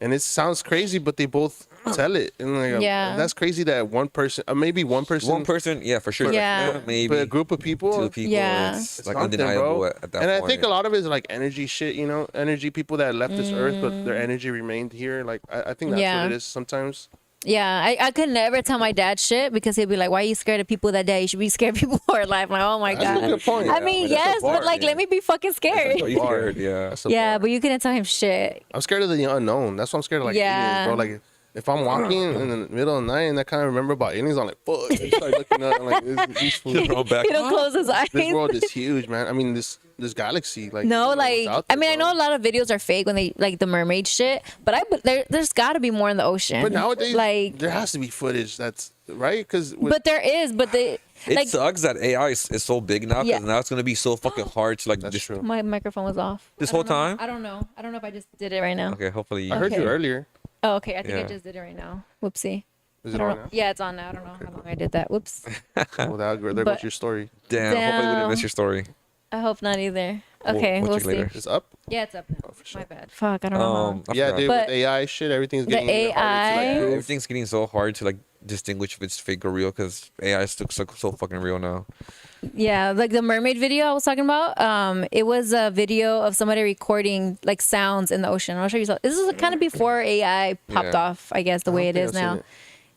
and it sounds crazy, but they both tell it. And like, Yeah. that's crazy that one person, maybe one person, yeah, for sure. Yeah. Like, maybe but a group of people. two people. Yeah. It's It's like something, undeniable bro. at that And point. I think a lot of it is like energy shit, you know, energy people that left this earth, but their energy remained here. Like I think that's Yeah. what it is sometimes. Yeah, I could never tell my dad shit because he'd be like, "Why are you scared of people that day? You should be scared of people who are alive." I'm like, oh my That's a god. good point. I mean, That's a yes, bar, but like, let me be fucking scared. Are you scared? Yeah. That's a Yeah, bar. but you couldn't tell him shit. I'm scared of the unknown. That's why I'm scared of like Yeah. aliens, bro. Like if I'm walking in the middle of the night and I kind of remember about aliens, I'm like, fuck. I start looking up. I'm like, these fools. Throw back. He don't close his eyes. This world is huge, man. I mean, this galaxy, like No, what's like out I there, mean, I bro. know a lot of videos are fake when they like the mermaid shit, but there's got to be more in the ocean. But nowadays, like, there has to be footage that's right because. but there is, but they It like sucks that AI is so big now because Yeah. now it's gonna be so fucking hard to like That's just true. my microphone was off this I whole don't know. time. I don't know. I don't know if I just did it right now. Okay, hopefully. I heard you Okay. earlier. Oh, okay. I think I Yeah. just did it right now. Whoopsie. Is I it don't on know. now? Yeah, it's on now. I don't know how long I did that. Whoops. Well, there But- goes your story. Damn, hopefully we didn't Damn. miss your story. I hope not either. We'll- Okay, we'll we'll check see. later. It's up. Yeah, it's up now. Oh, for sure. My bad. Fuck, I don't know. I Yeah, forgot. dude. But With AI shit, everything's the getting harder to, AI like, prove. Everything's getting so hard to like distinguish if it's fake or real because AI is so fucking real now. Yeah, like the mermaid video I was talking about. It was a video of somebody recording like sounds in the ocean. I'll show you. This is kind of before AI popped Yeah. off, I guess, the way it think is I've seen now. it.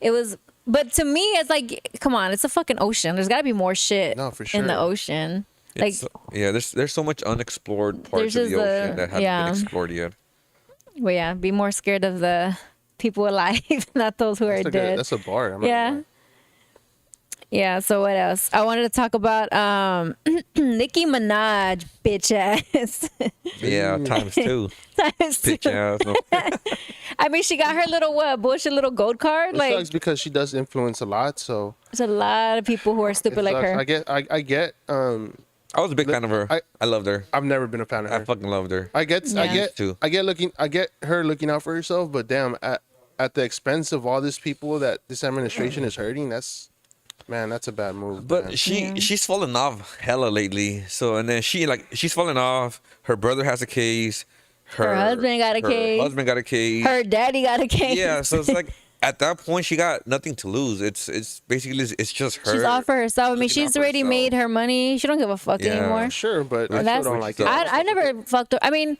It was, but to me, it's like, come on, it's a fucking ocean. There's got to be more shit No, for in the sure. ocean. Like, It's, yeah, there's so much unexplored parts There's of the just ocean that haven't yeah. been explored yet. well, yeah, be more scared of the people alive, not those who are dead. That's a bar. I'm not Yeah. gonna lie. Yeah, so what else? I wanted to talk about Nicki Minaj, bitch ass. Yeah, times two. Times two. Bitch ass. No. I mean, she got her little bullshit little gold card. It Like, sucks because she does influence a lot. So there's a lot of people who are it stupid like sucks. her. I get. I was a big fan of her. I loved her. I've never been a fan of I her. fucking loved her. I get too. I get her looking out for herself, but damn, at the expense of all these people that this administration is hurting, that's a bad move. But man. she's fallen off hella lately. So and then she's fallen off. Her brother has a case. Her husband got a case. Her husband got a case. Her daddy got a case. Yeah, so it's like at that point she got nothing to lose. It's basically it's just her. She's off for herself. I mean, looking out she's for already herself. made her money. She don't give a fuck Yeah. anymore. Sure, but I That's, still don't like it. I never fucked her. I mean,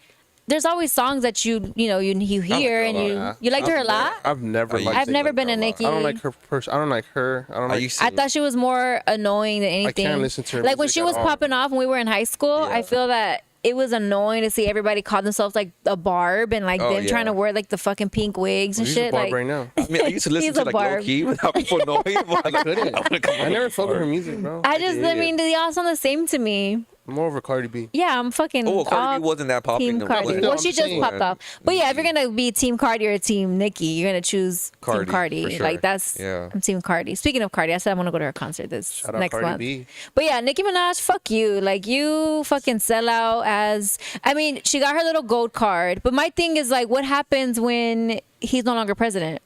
there's always songs that you hear and you liked her a lot. I've never liked I've her. never been a Nicki. I don't like her person. I don't like her. I don't like. used I thought she was more annoying than anything. can't listen to her Like when music she at was all. popping off when we were in high school, I feel that it was annoying to see everybody call themselves like a Barb and like them trying to wear like the fucking pink wigs and He's shit. a Barb Like, right now. I mean, I used to listen He's to a like low Barb. key without people knowing. But I couldn't. I never fucked with her music, bro. I mean, they all sound the same to me. I'm more of a Cardi B. Yeah, I'm fucking. Oh, Cardi B all wasn't that popular. Team Cardi. No, Well, I'm she just saying. popped off. But yeah, if you're gonna be Team Cardi or Team Nicki, you're gonna choose Cardi, Team Cardi. for sure. Like that's. Yeah. I'm Team Cardi. Speaking of Cardi, I said I want to go to her concert this Shout out next Cardi month. B. But yeah, Nicki Minaj, fuck you. Like you fucking sell out as. I mean, she got her little gold card. But my thing is like, what happens when he's no longer president?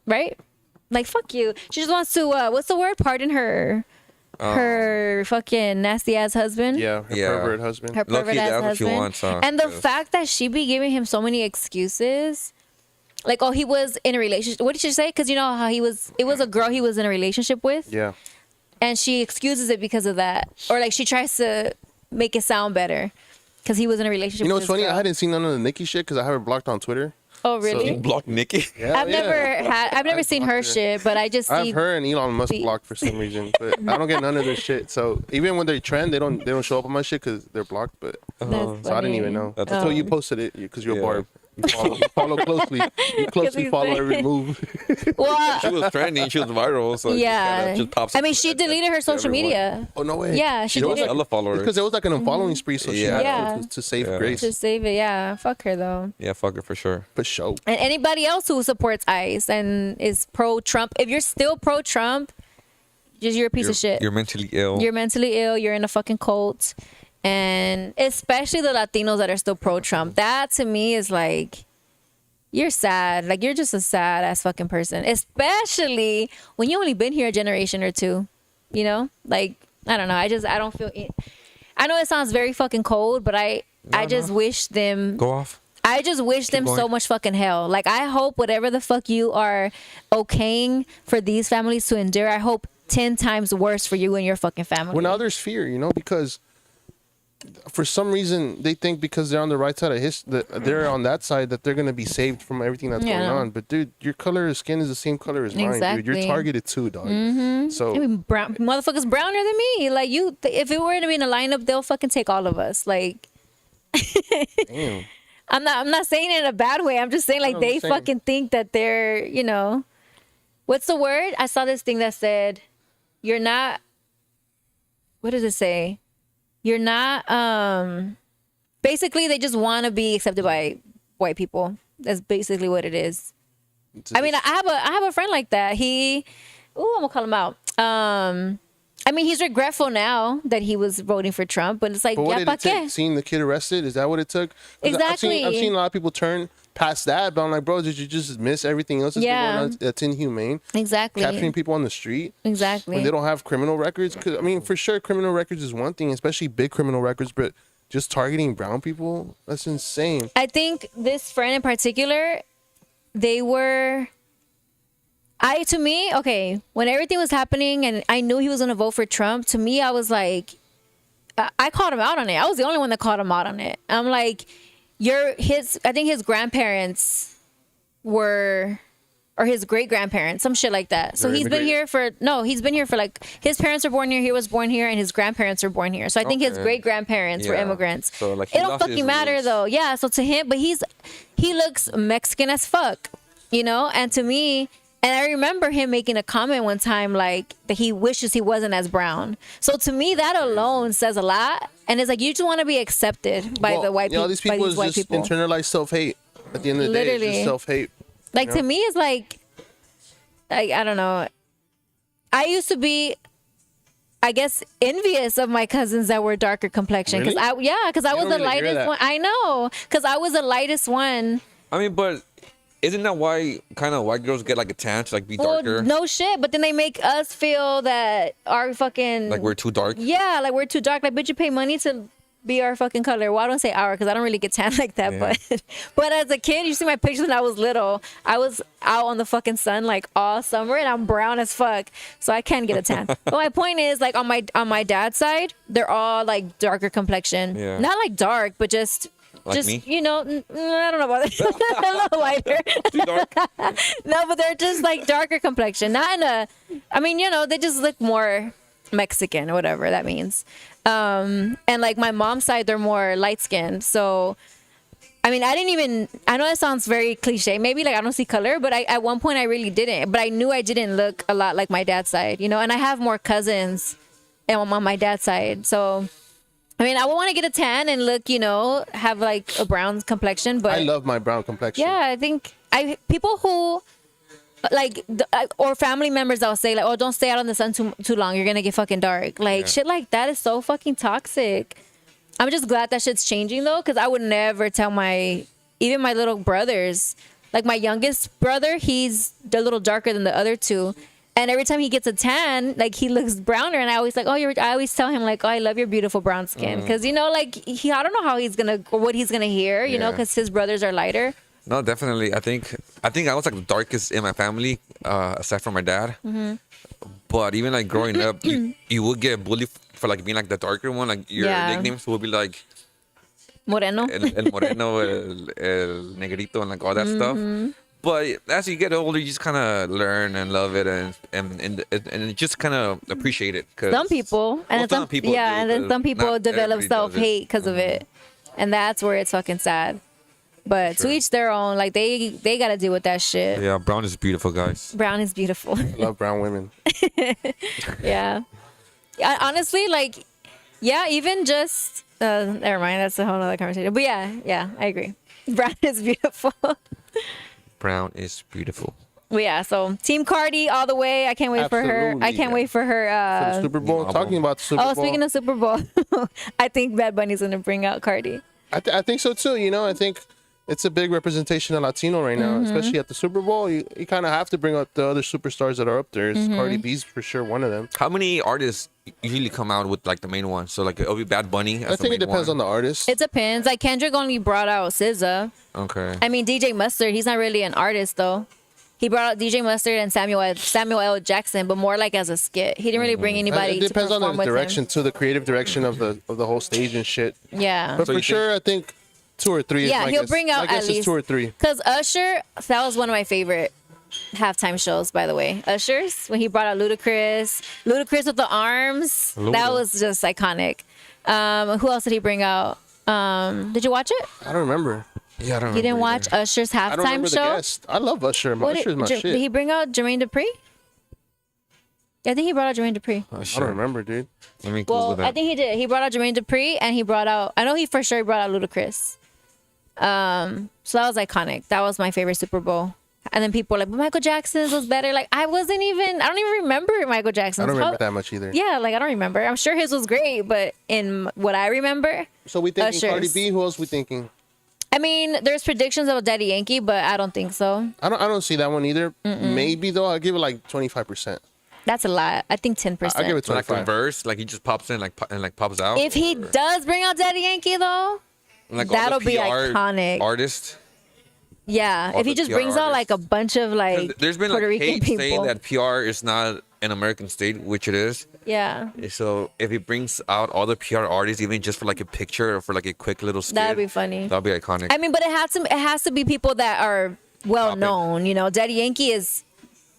Right? Like fuck you. She just wants to. What's the word? Pardon her. Her fucking nasty ass husband. Yeah, her Yeah. pervert husband. Her Low-key, pervert ass that's what she husband. wants, huh? And the Yes. fact that she be giving him so many excuses, like, oh, he was in a relationship. What did she say? Because you know how he was. It was a girl he was in a relationship with, Yeah. and she excuses it because of that, or like she tries to make it sound better because he was in a relationship. You know with what's this funny? girl. I hadn't seen none of the Nicki shit because I have her blocked on Twitter. Oh really? So- Block Nicki. Yeah, I've never seen her shit, but I just I see. have her and Elon Musk blocked for some reason, but I don't get none of their shit. So even when they trend, they don't show up on my shit because they're blocked. But That's so I didn't funny. even know That's until you posted it because you're Yeah. a Barb. You follow closely. You closely he's follow like- every move. Well, She was trending. She was viral. So it yeah. kinda just pops I up mean, she at- delited her to social everyone. media. Oh no way. Yeah, she She was did it. hella followers. Because it was like an unfollowing spree, so she had Yeah. to save Yeah. grace. To save it, yeah. Fuck her though. Yeah, fuck her for sure. For sure. And anybody else who supports ICE and is pro Trump, if you're still pro Trump, you're a piece of shit. You're mentally ill. You're mentally ill. You're in a fucking cult. And especially the Latinos that are still pro Trump. That to me is like, you're sad. Like, you're just a sad ass fucking person. Especially when you only been here a generation or two. You know? Like, I don't know. I don't feel it. I know it sounds very fucking cold, but I just wish them. Go off. I just wish them so going. much fucking hell. Like, I hope whatever the fuck you are okaying for these families to endure, I hope 10 times worse for you and your fucking family. Well, now there's fear, because for some reason they think because they're on the right side of they're on that side that they're gonna be saved from everything that's going Yeah. on. But dude, your color of skin is the same color as mine, dude. You're Exactly. targeted too, dog. So I mean, motherfuckers browner than me. Like, if it were to be in a lineup, they'll fucking take all of us. Like, damn. I'm not saying it in a bad way. I'm just saying, like, No, I'm they saying- fucking think that they're, what's the word? I saw this thing that said, you're not, what does it say? You're not, basically they just want to be accepted by white people. That's basically what it is. I mean, I have a friend like that. I'm gonna call him out. I mean, he's regretful now that he was voting for Trump, but it's like, But what yeah, did pa it take? qué? Seeing the kid arrested? Is that what it took? 'Cause Exactly. I've seen a lot of people turn past that, but I'm like, bro, did you just miss everything else that's been Yeah. going on? That's inhumane. Exactly. Capturing people on the street Exactly. when they don't have criminal records. 'Cause, I mean, for sure, criminal records is one thing, especially big criminal records, but just targeting brown people, that's insane. I think this friend in particular, to me, okay, when everything was happening and I knew he was going to vote for Trump, to me, I was like, I called him out on it. I was the only one that called him out on it. I'm like, I think his grandparents were, or his great grandparents, some shit like that. So They're he's been here for like, his parents were born here, he was born here, and his grandparents were born here. So I think his Okay. great grandparents were Yeah. immigrants. So, like, he it don't lost his fucking matter roots. though. Yeah. So to him, but he looks Mexican as fuck, and to me, and I remember him making a comment one time like that he wishes he wasn't as brown. So to me, that alone says a lot. And it's like, you just want to be accepted by the white people. All these people is white just people. internalized self-hate. At the end of the day, it's Literally. just self-hate. Like, to me, it's like, I don't know. I used to be, I guess, envious of my cousins that were darker complexion. Really? Because I was don't the really hear lightest that. one. I know. Because I was the lightest one. I mean, but isn't that why kind of white girls get like a tan to like be darker? Well, no shit. But then they make us feel that our fucking... Like we're too dark? Yeah, like we're too dark. Like, bitch, you pay money to be our fucking color. Well, I don't say our because I don't really get tan like that. Yeah. But as a kid, you see my pictures when I was little. I was out on the fucking sun like all summer, and I'm brown as fuck, so I can get a tan. But my point is, like, on my dad's side, they're all like darker complexion. Yeah. Not like dark, but just. Like Just me? I don't know about that. A little lighter. Too dark? No, but they're just like darker complexion. Not in a. I mean, they just look more Mexican or whatever that means. And like my mom's side, they're more light skinned. So, I mean, I know that sounds very cliche. Maybe like I don't see color, but at one point I really didn't. But I knew I didn't look a lot like my dad's side, you know, and I have more cousins on my dad's side. So, I mean, I would want to get a tan and look, you know, have like a brown complexion. But I love my brown complexion. yeah, I think people who like or family members that will say like, oh, don't stay out in the sun too long, you're gonna get fucking dark. Like shit like that is so fucking toxic. I'm just glad that shit's changing though, because I would never tell even my little brothers. Like my youngest brother, he's a little darker than the other two. And every time he gets a tan, like he looks browner, and I always like, I always tell him like, oh, I love your beautiful brown skin, because you know, like I don't know how he's gonna or what he's gonna hear, you know, because his brothers are lighter. No, definitely. I think I was like the darkest in my family, aside from my dad. Mm-hmm. But even like growing up, you would get bullied for like being like the darker one. Like your nicknames would be like Moreno, el moreno, el negrito, and like all that stuff. But as you get older, you just kind of learn and love it, and just kind of appreciate it. Cause some people, and some people, and then some people develop everybody does self-hate because of it, and that's where it's fucking sad. But to each their own. Like they got to deal with that shit. Yeah, brown is beautiful, guys. Brown is beautiful. I love brown women. Yeah. Honestly, like, yeah, even just never mind. That's a whole other conversation. But yeah, I agree. Brown is beautiful. Brown is beautiful. But yeah, so Team Cardi all the way. I can't wait for her. I can't wait for her. For the Super Bowl. Talking about the Super Bowl. Oh, speaking of Super Bowl, I think Bad Bunny's gonna bring out Cardi. I think so too. You know, I think it's a big representation of Latino right now, especially at the Super Bowl. You kind of have to bring out the other superstars that are up there. Cardi B's for sure one of them. How many artists usually come out with like the main one? So like it'll be Bad Bunny. I think it depends on the artist. It depends. Like Kendrick only brought out SZA. Okay. I mean DJ Mustard. He's not really an artist though. He brought out DJ Mustard and Samuel L. Jackson, but more like as a skit. He didn't really bring anybody. It depends to on perform the with direction him. too, the creative direction of the whole stage and shit. Yeah. But for sure, I think 2 or 3. Yeah, he'll bring out I guess at least 2 or 3. Because Usher, that was one of my favorite halftime shows, by the way. Usher's, when he brought out Ludacris with the arms, that was just iconic. Who else did he bring out? Did you watch it? I don't remember. Yeah, I don't. You didn't watch Usher's I don't remember halftime the show? guest. I love Usher. Usher's my shit. Did he bring out Jermaine Dupri? Yeah, I think he brought out Jermaine Dupri. Oh, I don't remember, dude. Let me Google Well, that. I think he did. He brought out Jermaine Dupri, and he brought out. I know he for sure brought out Ludacris. So that was iconic. That was my favorite Super Bowl. And then people were like, but Michael Jackson's was better. Like I don't even remember Michael Jackson's. I don't remember that much either. Yeah, like I don't remember. I'm sure his was great, but in what I remember. So we thinking Usher's. Cardi B. Who else we thinking? I mean, there's predictions of Daddy Yankee, but I don't think so. I don't see that one either. Maybe though. I'll give it like 25%. That's a lot. I think 10%. I'll give it So like 25. a verse, like he just pops in and like pops out. If he does bring out Daddy Yankee though, like all that'll the be PR iconic. Artist. Yeah, All if he the just PR brings out like a bunch of like There's been Puerto like Rican hate people. saying that PR is not an American state, which it is. Yeah, So if he brings out all the PR artists, even just for like a picture or for like a quick little skit, that'd be funny. That'd be iconic. I mean, but it has to be people that are well known. You know, Daddy Yankee is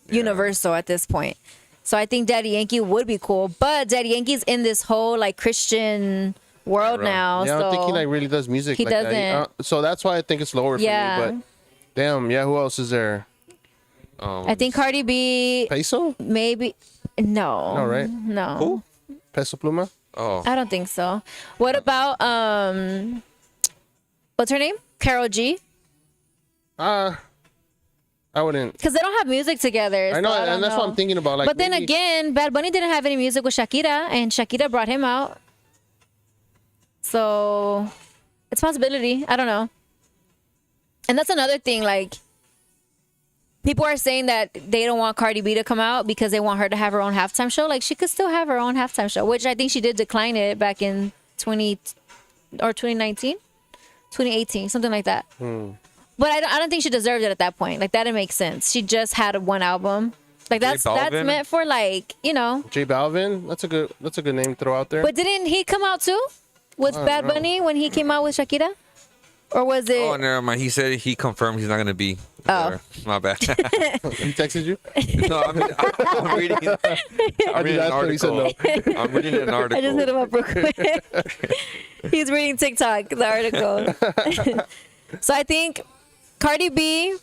universal at this point. So I think Daddy Yankee would be cool. But Daddy Yankee's in this whole like Christian world now. Yeah, I so don't think he like really does music. He like doesn't. That. So that's why I think it's lower Yeah. for me. But damn, yeah. Who else is there? I think Cardi B, Peso? maybe. No. No, right? No. Who? Peso Pluma? Oh, I don't think so. What about what's her name? Karol G? I wouldn't. Because they don't have music together. I know, so I don't and that's know. what I'm thinking about. Like, But then maybe- again, Bad Bunny didn't have any music with Shakira, and Shakira brought him out. So it's a possibility. I don't know. And that's another thing. Like, people are saying that they don't want Cardi B to come out because they want her to have her own halftime show. Like, she could still have her own halftime show, which I think she did decline it back in 2019, 2018, something like that. But I don't think she deserved it at that point. Like, that didn't make sense. She just had one album. Like, that's Balvin? meant for, like, you know. J Balvin. That's a good name to throw out there. But didn't he come out too with Bad Bunny when he came out with Shakira? Or was it? Oh, never mind. He said he confirmed he's not gonna be there. My bad. He texted you? No, I'm reading. I'm reading an article. I'm reading an article. I just hit him up real quick. He's reading TikTok, the article. So I think Cardi B.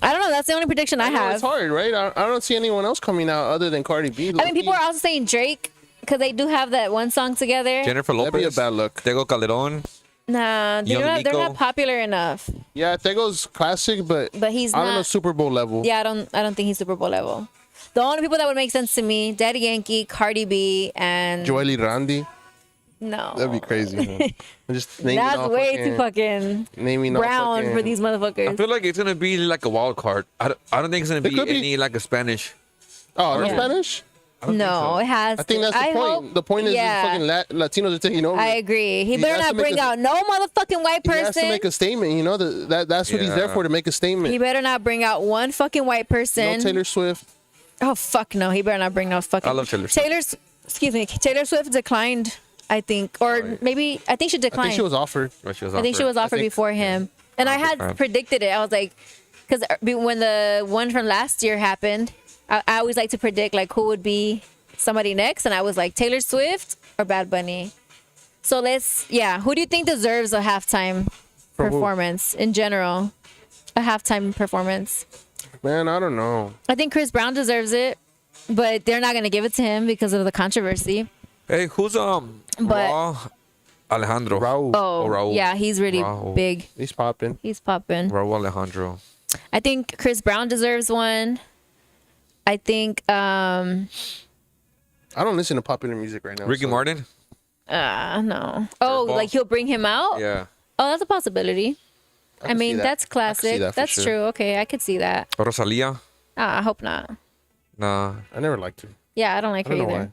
I don't know. That's the only prediction I have. It's hard, right? I don't see anyone else coming out other than Cardi B. I mean, people are also saying Drake because they do have that one song together. Jennifer Lopez. That'd be a bad look. Tego Calderon. Nah, they're not popular enough. Yeah, Tego's classic, but He's I not. don't know Super Bowl level. Yeah, I don't think he's Super Bowl level. The only people that would make sense to me, Daddy Yankee, Cardi B, and Joely Randy. No, That'd be crazy. Man. Just naming that's all way fucking, too fucking naming all brown fucking- for these I motherfuckers. feel like it's gonna be like a wild card. I don't think it's gonna be could be. any like a Spanish. Oh, no Yeah. Spanish? No, it has. I think that's the point. Hope, The point is yeah, fucking Latinos are taking over. I agree. He He better has not to make bring a- out no motherfucking white He has to person. make a statement. You know that's what he's there Yeah. for, to make a statement. He better not bring out one fucking white person. No Taylor Swift. Oh fuck no, he better not bring no fucking. I love Taylor Swift. Taylor Swift declined, I think, or maybe I think she I declined. think she was offered. What she was I think she was offered think- before him, and I had declined. predicted it. I was like, because when the one from last year happened, I always like to predict like who would be somebody next, and I was like Taylor Swift or Bad Bunny. So who do you think deserves a halftime For who? performance in general? A halftime performance. Man, I don't know. I think Chris Brown deserves it, but they're not gonna give it to him because of the controversy. Hey, who's Raw Alejandro? Raul. Oh, Raul. yeah, he's really Raul. big. He's popping. He's popping. Raul Alejandro. I think Chris Brown deserves one. I think I don't listen to popular music right now. Ricky so- Martin. no. Oh, Curveball. like he'll bring him out? Yeah. Oh, that's a possibility. I can mean, see that. that's I can see classic. that for That's sure. true. Okay, I could see that. Rosalia. I hope not. Nah. I never liked her. Yeah, I don't like I don't her know either. why.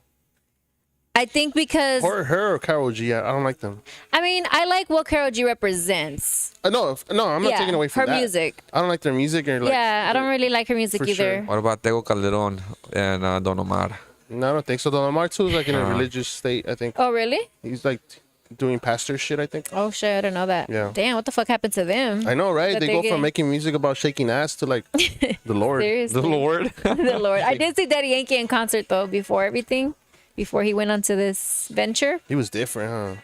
I think because Her or Karol G. I don't like them. I mean, I like what Karol G represents. No, I'm not Yeah, taking away from her that. music. I don't like their music. Or like, Yeah, I don't really like her music For either. sure. What about Tego Calderon and Don Omar? No, I don't think so. Don Omar too is like in a religious state. I think Oh, really? he's like doing pastor shit. I think. Oh shit, I didn't know that. Yeah. Damn, what the fuck happened to them? I know, right? That They they go get- from making music about shaking ass to like the Lord. Seriously. The Lord. The Lord. I did see Daddy Yankee in concert though before he went onto this venture. He was different, huh?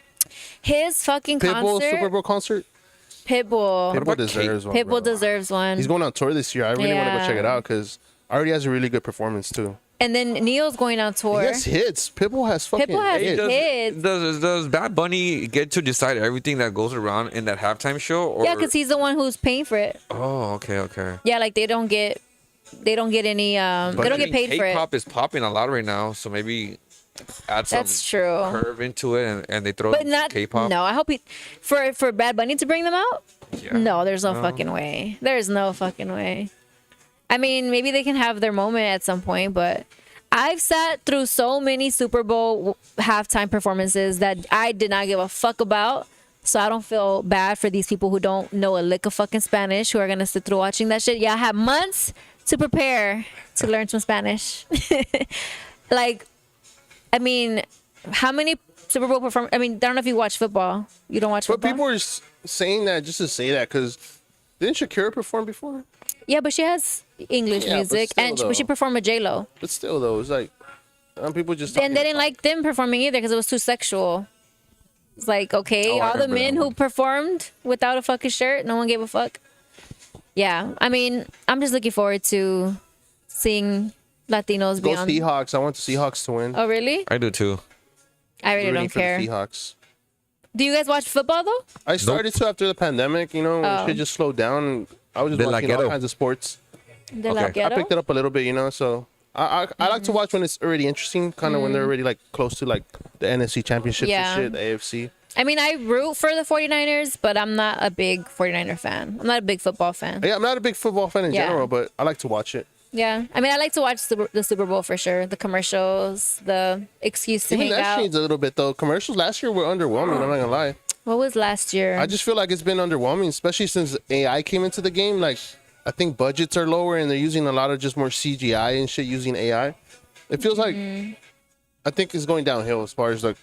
His fucking Pitbull concert. Super Bowl concert. Pitbull. Pitbull deserves one. Pitbull bro. deserves one. He's going on tour this year. I really want to go Yeah. check it out because already has a really good performance too. And then Neil's going on tour. He has hits. Pitbull has fucking Pitbull has hits. hits. Does Bad Bunny get to decide everything that goes around in that halftime show? Or? Yeah, because he's the one who's paying for it. Oh, okay. Yeah, like they don't get any they don't get paid for it. K-pop is popping a lot right now, so maybe add some That's true. curve into it, and they throw But not K-pop. No, I hope for Bad Bunny to bring them out. Yeah. No, there's no fucking way. There's no fucking way. I mean, maybe they can have their moment at some point, but I've sat through so many Super Bowl halftime performances that I did not give a fuck about. So I don't feel bad for these people who don't know a lick of fucking Spanish who are gonna sit through watching that shit. Yeah, I have months to prepare to learn some Spanish. Like, I mean, how many Super Bowl I mean, I don't know if you watch football. You don't watch But football? people are saying that just to say that because didn't Shakira perform before? Yeah, but she has English Yeah, but music, still, and but she though. performed with J-Lo. But still, though, it's like people just. And they didn't like them performing either because it was too sexual. It's like, okay, Oh, I all the remember men that who one. performed without a fucking shirt, no one gave a fuck. Yeah, I mean, I'm just looking forward to seeing Latinos Go be on. Seahawks! I want the Seahawks to win. Oh, really? I do too. I really Rooting don't for the care. Seahawks. Do you guys watch football though? I started to after the pandemic. You know, Oh. shit just slowed down. I was just De La watching all Ghetto. kinds of sports. De La Okay. I Ghetto? picked it up a little bit, you know. So I like to watch when it's already interesting, kind of when they're already like close to like the NFC championships Yeah. and shit, the AFC. I mean, I root for the 49ers, but I'm not a big 49er fan. I'm not a big football fan. Yeah, I'm not a big football fan in Yeah. general, but I like to watch it. Yeah, I mean, I like to watch the Super Bowl for sure. The commercials, the excuse to Even hang that out. changed a little bit though. Commercials last year were underwhelming. I'm not gonna lie. What was last year? I just feel like it's been underwhelming, especially since AI came into the game. Like, I think budgets are lower and they're using a lot of just more CGI and shit using AI. It feels like I think it's going downhill as far as like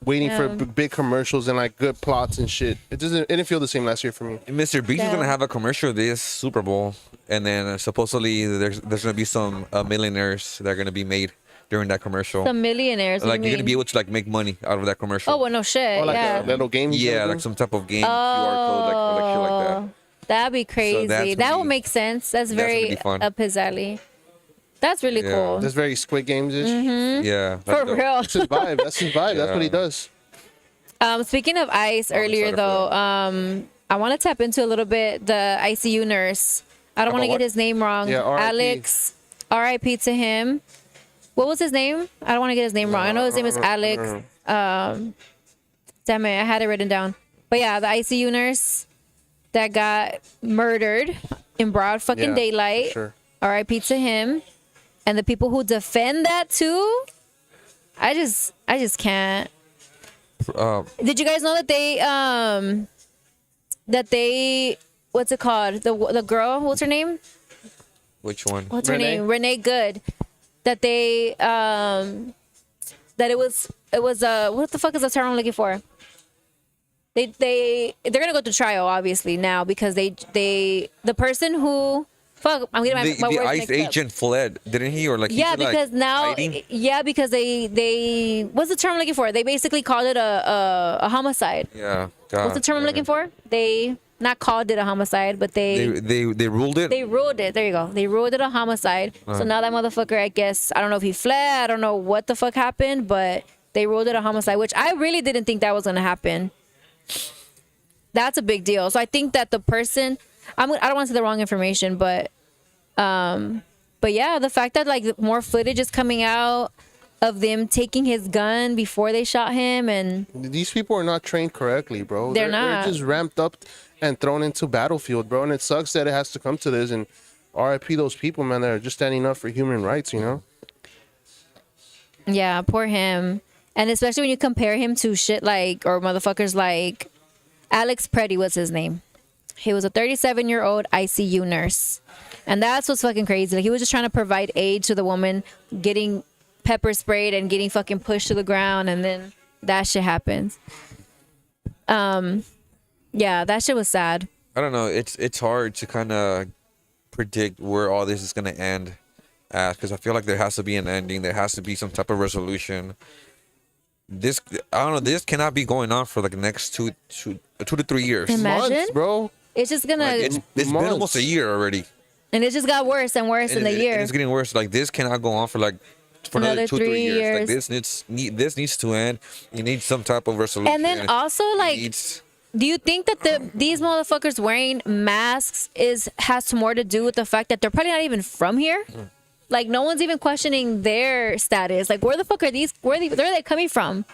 waiting for big commercials and like good plots and shit. It didn't feel the same last year for me. Mr. Beast is Yeah. gonna have a commercial this Super Bowl, and then supposedly there's gonna be some millionaires that are gonna be made during that commercial. Some millionaires. Like you're gonna be able to like make money out of that commercial. Oh well, no shit. Or like yeah. a little game. he's Yeah, gonna like do. some type of game, QR code, like shit like that. That'd be crazy. that's That gonna will be- make sense. That's gonna very be fun. up his alley. That's really Yeah. cool. That's very Squid Games ish. Yeah, For that's dope. real. That's his vibe. That's his vibe. That's what he does. Speaking of ICE earlier excited for though, I want to tap into a little bit the ICU nurse. I don't want to About get what? his name wrong. Yeah, R.I.P. Alex, R.I.P. to him. What was his name? I don't want to get his name wrong. I know his name is Alex. Damn it, I had it written down. But yeah, the ICU nurse that got murdered in broad fucking Yeah, daylight. for sure. R.I.P. to him. And the people who defend that too, I just can't. Did you guys know that they what's it called? The girl, what's her name? Which one? What's her Renee? name? Renee Good. That they that it was what the fuck is the term I'm looking for? They're gonna go to trial obviously now because the person who fuck I'm getting my The words ICE mixed up. agent fled, didn't he? Or like Yeah, he did, because like, now, hiding? yeah, because they what's the term I'm looking for? They basically called it a homicide. Yeah. What's the term I'm looking for? They not called it a homicide, but They ruled it. they ruled it. There you go. They ruled it a homicide. So now that motherfucker, I guess, I don't know if he fled. I don't know what the fuck happened, but they ruled it a homicide, which I really didn't think that was gonna happen. That's a big deal. So I think that the person, I don't want to say the wrong information, but yeah, the fact that like more footage is coming out of them taking his gun before they shot him, and These people are not trained correctly, bro. They're not. They're just ramped up and thrown into battlefield, bro. And it sucks that it has to come to this. And RIP those people, man, that are just standing up for human rights, you know? yeah, poor him. And especially when you compare him to shit like, or motherfuckers like Alex Preddy was his name. He was a 37-year-old ICU nurse. And that's what's fucking crazy. Like, he was just trying to provide aid to the woman getting pepper sprayed and getting fucking pushed to the ground. And then that shit happens. Yeah, that shit was sad. I don't know. It's hard to kind of predict where all this is gonna end at, because I feel like there has to be an ending. There has to be some type of resolution. This, I don't know. This cannot be going on for like the next two to 3 years. Imagine. Months, bro. It's just gonna, Like, it's been months. almost a year already. and it just got worse and worse in the And year. it's getting worse. Like, this cannot go on for like another Another 2 3 3 years. Like, years. this needs to end. You need some type of resolution. And then also, It like, needs- do you think that these motherfuckers wearing masks has more to do with the fact that they're probably not even from here? Like, no one's even questioning their status. Like, where the fuck are these? Where are they coming from?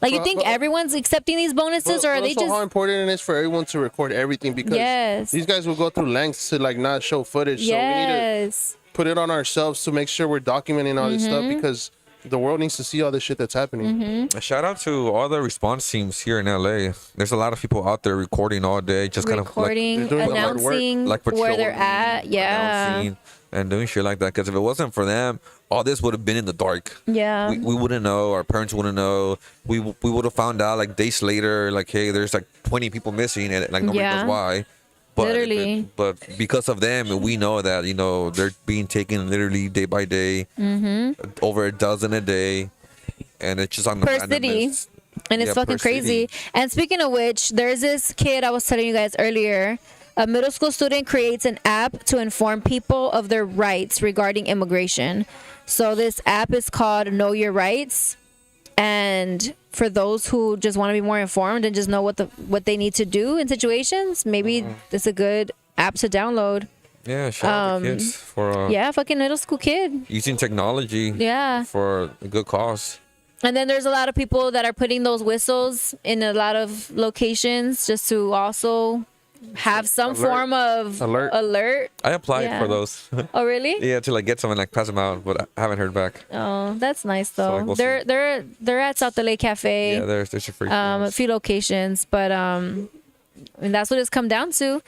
Like, you think But- everyone's accepting these bonuses, or are But they also how just? important it is for everyone to record everything, because Yes. these guys will go through lengths to like not show footage. So we need to Yes. put it on ourselves to make sure we're documenting all this stuff, because the world needs to see all this shit that's happening. A shout out to all the response teams here in LA. There's a lot of people out there recording all day, just kind of Recording, they're doing the hard work, announcing like where they're patrolling, at. Yeah. announcing, and doing shit like that. Because if it wasn't for them, all this would have been in the dark. Yeah. We wouldn't know. Our parents wouldn't know. We would have found out like days later, like, hey, there's like 20 people missing, and like nobody Yeah. knows why. But Literally. but because of them, we know that, you know, they're being taken literally day by day, over a dozen a day, and it's just on the Per city. randomness. And it's Yeah, fucking per crazy. city. And speaking of which, there's this kid I was telling you guys earlier. A middle school student creates an app to inform people of their rights regarding immigration. So this app is called Know Your Rights. And for those who just want to be more informed and just know what they need to do in situations, maybe it's a good app to download. Yeah, shout out to kids for Yeah, fucking middle school kid. using technology Yeah. for a good cause. And then there's a lot of people that are putting those whistles in a lot of locations just to also have some Alert. form of Alert. I applied Yeah. for those. Oh, really? Yeah, to like get some and like pass them out, but I haven't heard back. Oh, that's nice though. like, we'll see. they're at South LA Cafe. Yeah, there's a free. A few locations, but and that's what it's come down to.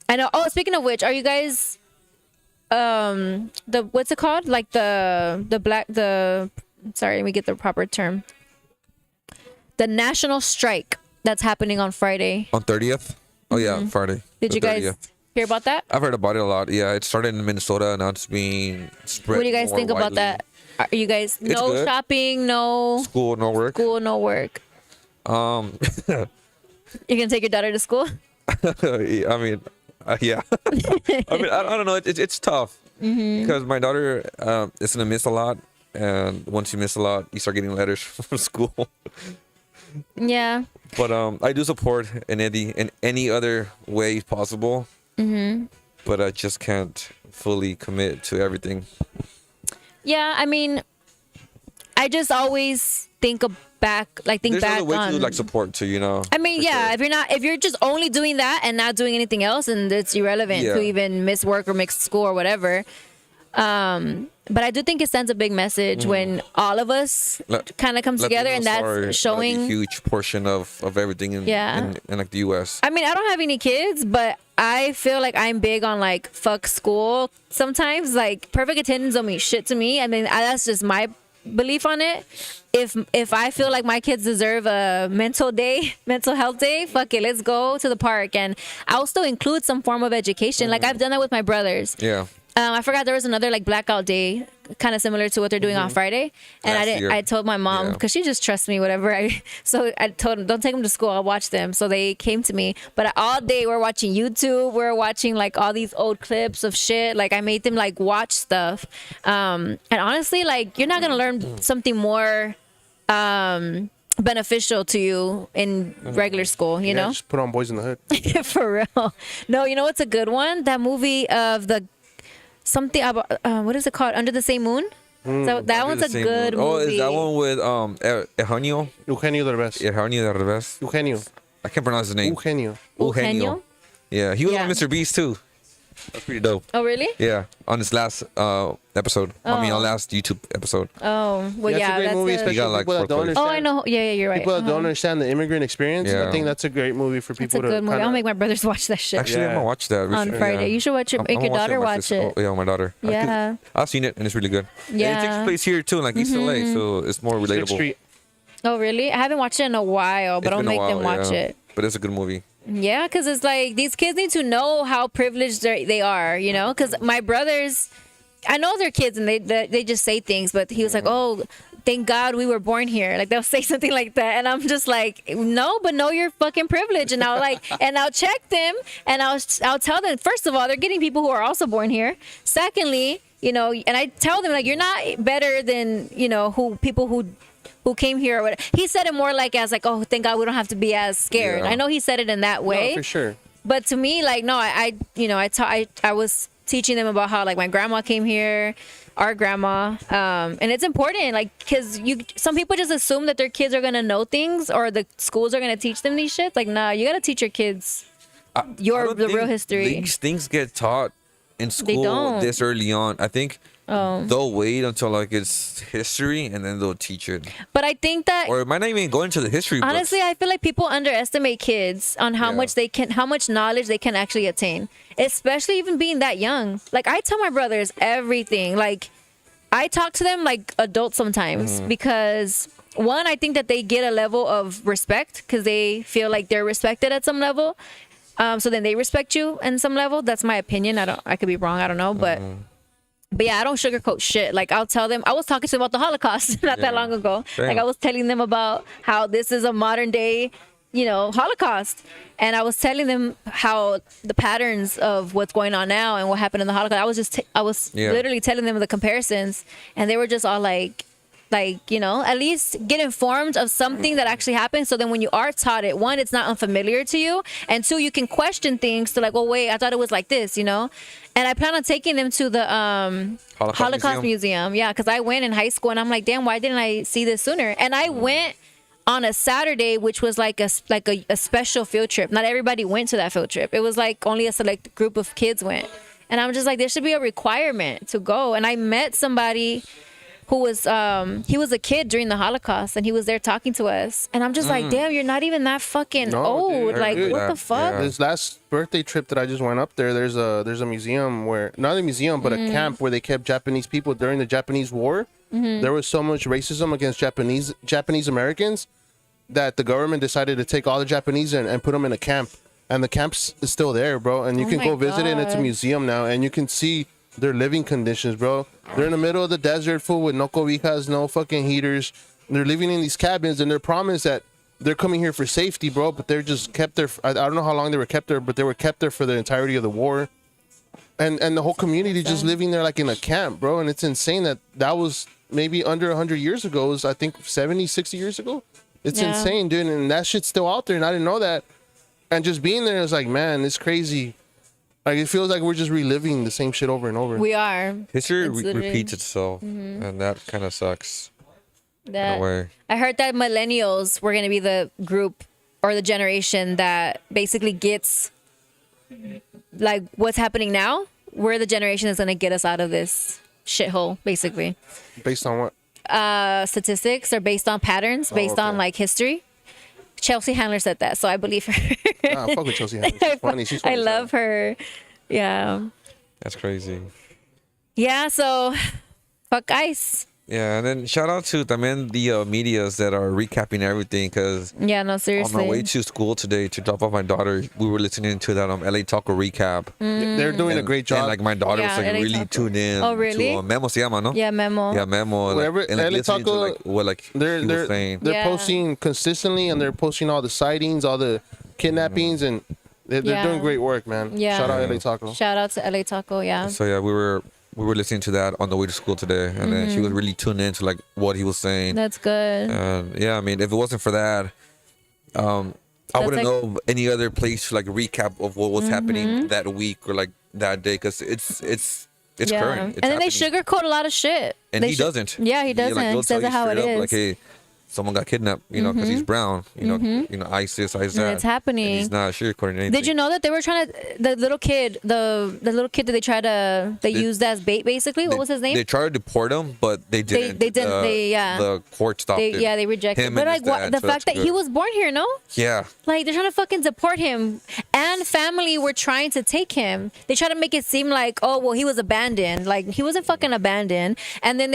I know. Oh, speaking of which, are you guys the what's it called? Like the sorry, let me get the proper term. the national strike that's happening on Friday. On 30th? Oh, yeah, Friday. Did the you guys 30th. hear about that? I've heard about it a lot. Yeah, it started in Minnesota, and now it's being spread. What do you guys more think about widely. that? Are you guys It's no good. shopping, no School, no work. school, no work? Um, You're gonna take your daughter to school? I mean, yeah. I mean, I don't know. It's tough because my daughter is gonna miss a lot, and once you miss a lot, you start getting letters from school. Yeah. But I do support in any other way possible. But I just can't fully commit to everything. Yeah, I mean, I just always think back There's back other way on. to like support too, you know. I mean, for yeah, sure. if you're just only doing that and not doing anything else, then it's irrelevant Yeah. to even miss work or miss school or whatever. But I do think it sends a big message when all of us kind of comes together, and Latinos that's are, showing. like, a huge portion of everything in, Yeah. in like the U.S. I mean, I don't have any kids, but I feel like I'm big on like fuck school. Sometimes like perfect attendance don't mean shit to me. I mean, that's just my belief on it. If I feel like my kids deserve a mental health day, fuck it, let's go to the park, and I'll still include some form of education. Like I've done that with my brothers. Yeah. I forgot there was another like blackout day, kind of similar to what they're doing on Friday, and Last year. I told my mom Yeah. because she just trusts me, whatever. So I told them, don't take them to school. I'll watch them. So they came to me, but all day we're watching YouTube. We're watching like all these old clips of shit. Like I made them like watch stuff, and honestly, like you're not gonna learn something more beneficial to you in regular school, you Yeah, know. just put on Boys in the Hood. For real. No, you know what's a good one? That movie of the something about what is it called? Under the Same Moon. So that one's a good movie. Oh, is that one with Eugenio? Eugenio Derbez. Eugenio Derbez. Eugenio. I can't pronounce his name. Eugenio. Eugenio? Yeah, he was Yeah. on Mr. Beast too. That's pretty dope. Oh really? Yeah, on his last episode. I mean, on last YouTube episode. Oh well, That's yeah. a great movie, That's especially You got, like, people that don't 4 understand. oh, I know. Yeah, you're right. People that don't understand the immigrant experience. Yeah. I think that's a great movie for It's people a good to movie. kinda- I'll make my brothers watch that shit Actually, I'm Yeah. gonna watch that on recently, Friday. yeah. You should watch it. I'm Make your gonna daughter with my watch sister. it. Oh, yeah, my daughter. Yeah. I've seen it and it's really good. And Yeah. it takes place here too, like East LA, so it's more Sixth relatable. Street. Oh really? I haven't watched it in a while, but It's I'll been a make them while, watch yeah. it. But it's a good movie. Yeah, because it's like these kids need to know how privileged they are, you know? Because my brothers, I know they're kids and they just say things, but he was like, oh, thank God we were born here. Like they'll say something like that. And I'm just like, no, but know your fucking privilege. And I'll like, and I'll check them and I'll tell them, first of all, they're getting people who are also born here. Secondly, you know, and I tell them like, you're not better than, you know, people who came here or whatever. He said it more like as like, oh, thank God we don't have to be as scared. Yeah. I know he said it in that way. No, for sure. But to me, like, no, I was teaching them about how like my grandma came here, our grandma, and it's important, like, because some people just assume that their kids are gonna know things or the schools are gonna teach them these shit. Like, nah, you gotta teach your kids I don't the real think history. These things get taught in school don't. this early on. I think Oh. they'll wait until like it's history and then they'll teach it. But I think that Or it might not even go into the history books. honestly, I feel like people underestimate kids on how Yeah. how much knowledge they can actually attain, especially even being that young. Like I tell my brothers everything. Like I talk to them like adults sometimes because one, I think that they get a level of respect because they feel like they're respected at some level. So then they respect you in some level. That's my opinion. I could be wrong. I don't know, but yeah, I don't sugarcoat shit. Like I'll tell them. I was talking to them about the Holocaust not that long ago. Damn. Like I was telling them about how this is a modern day, you know, Holocaust, and I was telling them how the patterns of what's going on now and what happened in the Holocaust. I was Yeah. literally telling them the comparisons, and they were just all like, you know, at least get informed of something that actually happened. So then when you are taught it, one, it's not unfamiliar to you, and two, you can question things to like, well, wait, I thought it was like this, you know. And I plan on taking them to the Holocaust Museum. Yeah, because I went in high school and I'm like, damn, why didn't I see this sooner? And I went on a Saturday, which was like a special field trip. Not everybody went to that field trip. It was like only a select group of kids went. And I'm just like, there should be a requirement to go. And I met somebody who was he was a kid during the Holocaust and he was there talking to us. And I'm just like, damn, you're not even that fucking No, old. dude, Like, dude. what the fuck? Yeah. This last birthday trip that I just went up there's a museum where, not a museum, but a camp where they kept Japanese people during the Japanese War. There was so much racism against Japanese Americans that the government decided to take all the Japanese and put them in a camp, and the camp is still there, bro. And you can my go visit it, and it's a God. museum now, and you can see their living conditions, bro. They're in the middle of the desert, full with no cobijas, no fucking heaters. They're living in these cabins, and they're promised that they're coming here for safety, bro. But they're just kept there. I don't know how long they were kept there, but they were kept there for the entirety of the war. And the whole community just living there like in a camp, bro. And it's insane that was maybe under 100 years ago. It was, I think, 70, 60 years ago. It's Yeah. insane, dude. And that shit's still out there, and I didn't know that. And just being there is like, man, it's crazy. Like, it feels like we're just reliving the same shit over and over. We are. History It's literally- repeats itself, and that kind of sucks. That, in a way. I heard that millennials were going to be the group or the generation that basically gets like what's happening now. We're the generation that's going to get us out of this shithole, basically. Based on what? Statistics are based on patterns, based on okay. like history. Chelsea Handler said that, so I believe her. Fuck with Chelsea Handler. She's funny. She's funny I as love her. Yeah. That's crazy. Yeah, so fuck ICE. Yeah, and then shout out to también the medias that are recapping everything, because Yeah, no, on seriously. my way to school today to drop off my daughter, we were listening to that LA Taco recap. They're doing a great job. And like my daughter was Mm. Yeah, like LA really Taco. tuned in. Oh, really? To, Memo se llama, no? Yeah, Memo. Yeah, Memo. Whatever, and like LA listening to Taco, like what like he was saying. they're Yeah. posting consistently, and they're posting all the sightings, all the kidnappings, and they're Yeah. doing great work, man. Yeah. Shout out LA Taco. Shout out to LA Taco, yeah. So yeah, we were listening to that on the way to school today, and then she was really tuned into like what he was saying. That's good. And yeah, I mean, if it wasn't for that, I wouldn't like- know of any other place to like recap of what was happening that week or like that day, because it's yeah. current. It's And then they happening. sugarcoat a lot of shit. And They he doesn't. Yeah, he doesn't. he'll He says tell it how you it straight up, is. Like, hey, someone got kidnapped, you know, because he's brown, you know, ICE this, ICE that. it's happening. And he's not sugarcoating anything. Did you know that they were trying to the little kid that they used as bait basically? What was his name? They tried to deport him, but they didn't. they didn't- The court stopped it. they rejected. Him But and like his dad, the so fact that's that he good. was born here, no? Yeah. Like they're trying to fucking deport him, and family were trying to take him. They try to make it seem like, oh well, he was abandoned. Like he wasn't fucking abandoned. And then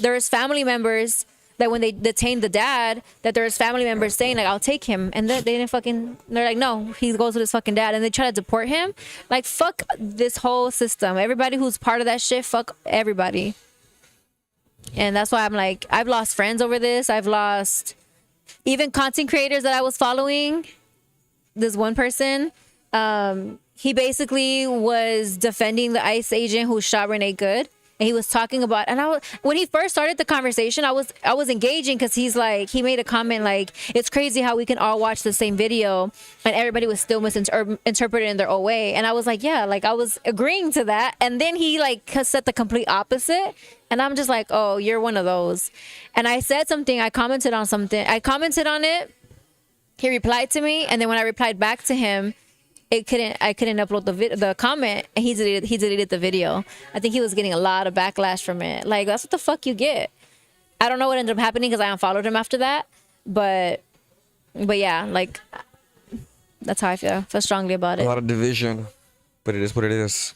there's family members that when they detained the dad, that there's family members saying like, I'll take him, and they didn't fucking. They're like, no, he goes with his fucking dad, and they try to deport him. Like fuck this whole system. Everybody who's part of that shit, fuck everybody. And that's why I'm like, I've lost friends over this. I've lost even content creators that I was following. This one person, he basically was defending the ICE agent who shot Renee Good. And he was talking about, and when he first started the conversation, I was engaging because he made a comment like, it's crazy how we can all watch the same video and everybody was still misinterpreted in their own way. And I was like, yeah, like I was agreeing to that. And then he like said the complete opposite. And I'm just like, oh, you're one of those. And I said something, I commented on something. I commented on it. He replied to me. And then when I replied back to him, I couldn't upload the comment, and he deleted the video. I think he was getting a lot of backlash from it. Like that's what the fuck you get. I don't know what ended up happening because I unfollowed him after that. But yeah, like that's how I feel strongly about A it. lot of division, but it is what it is.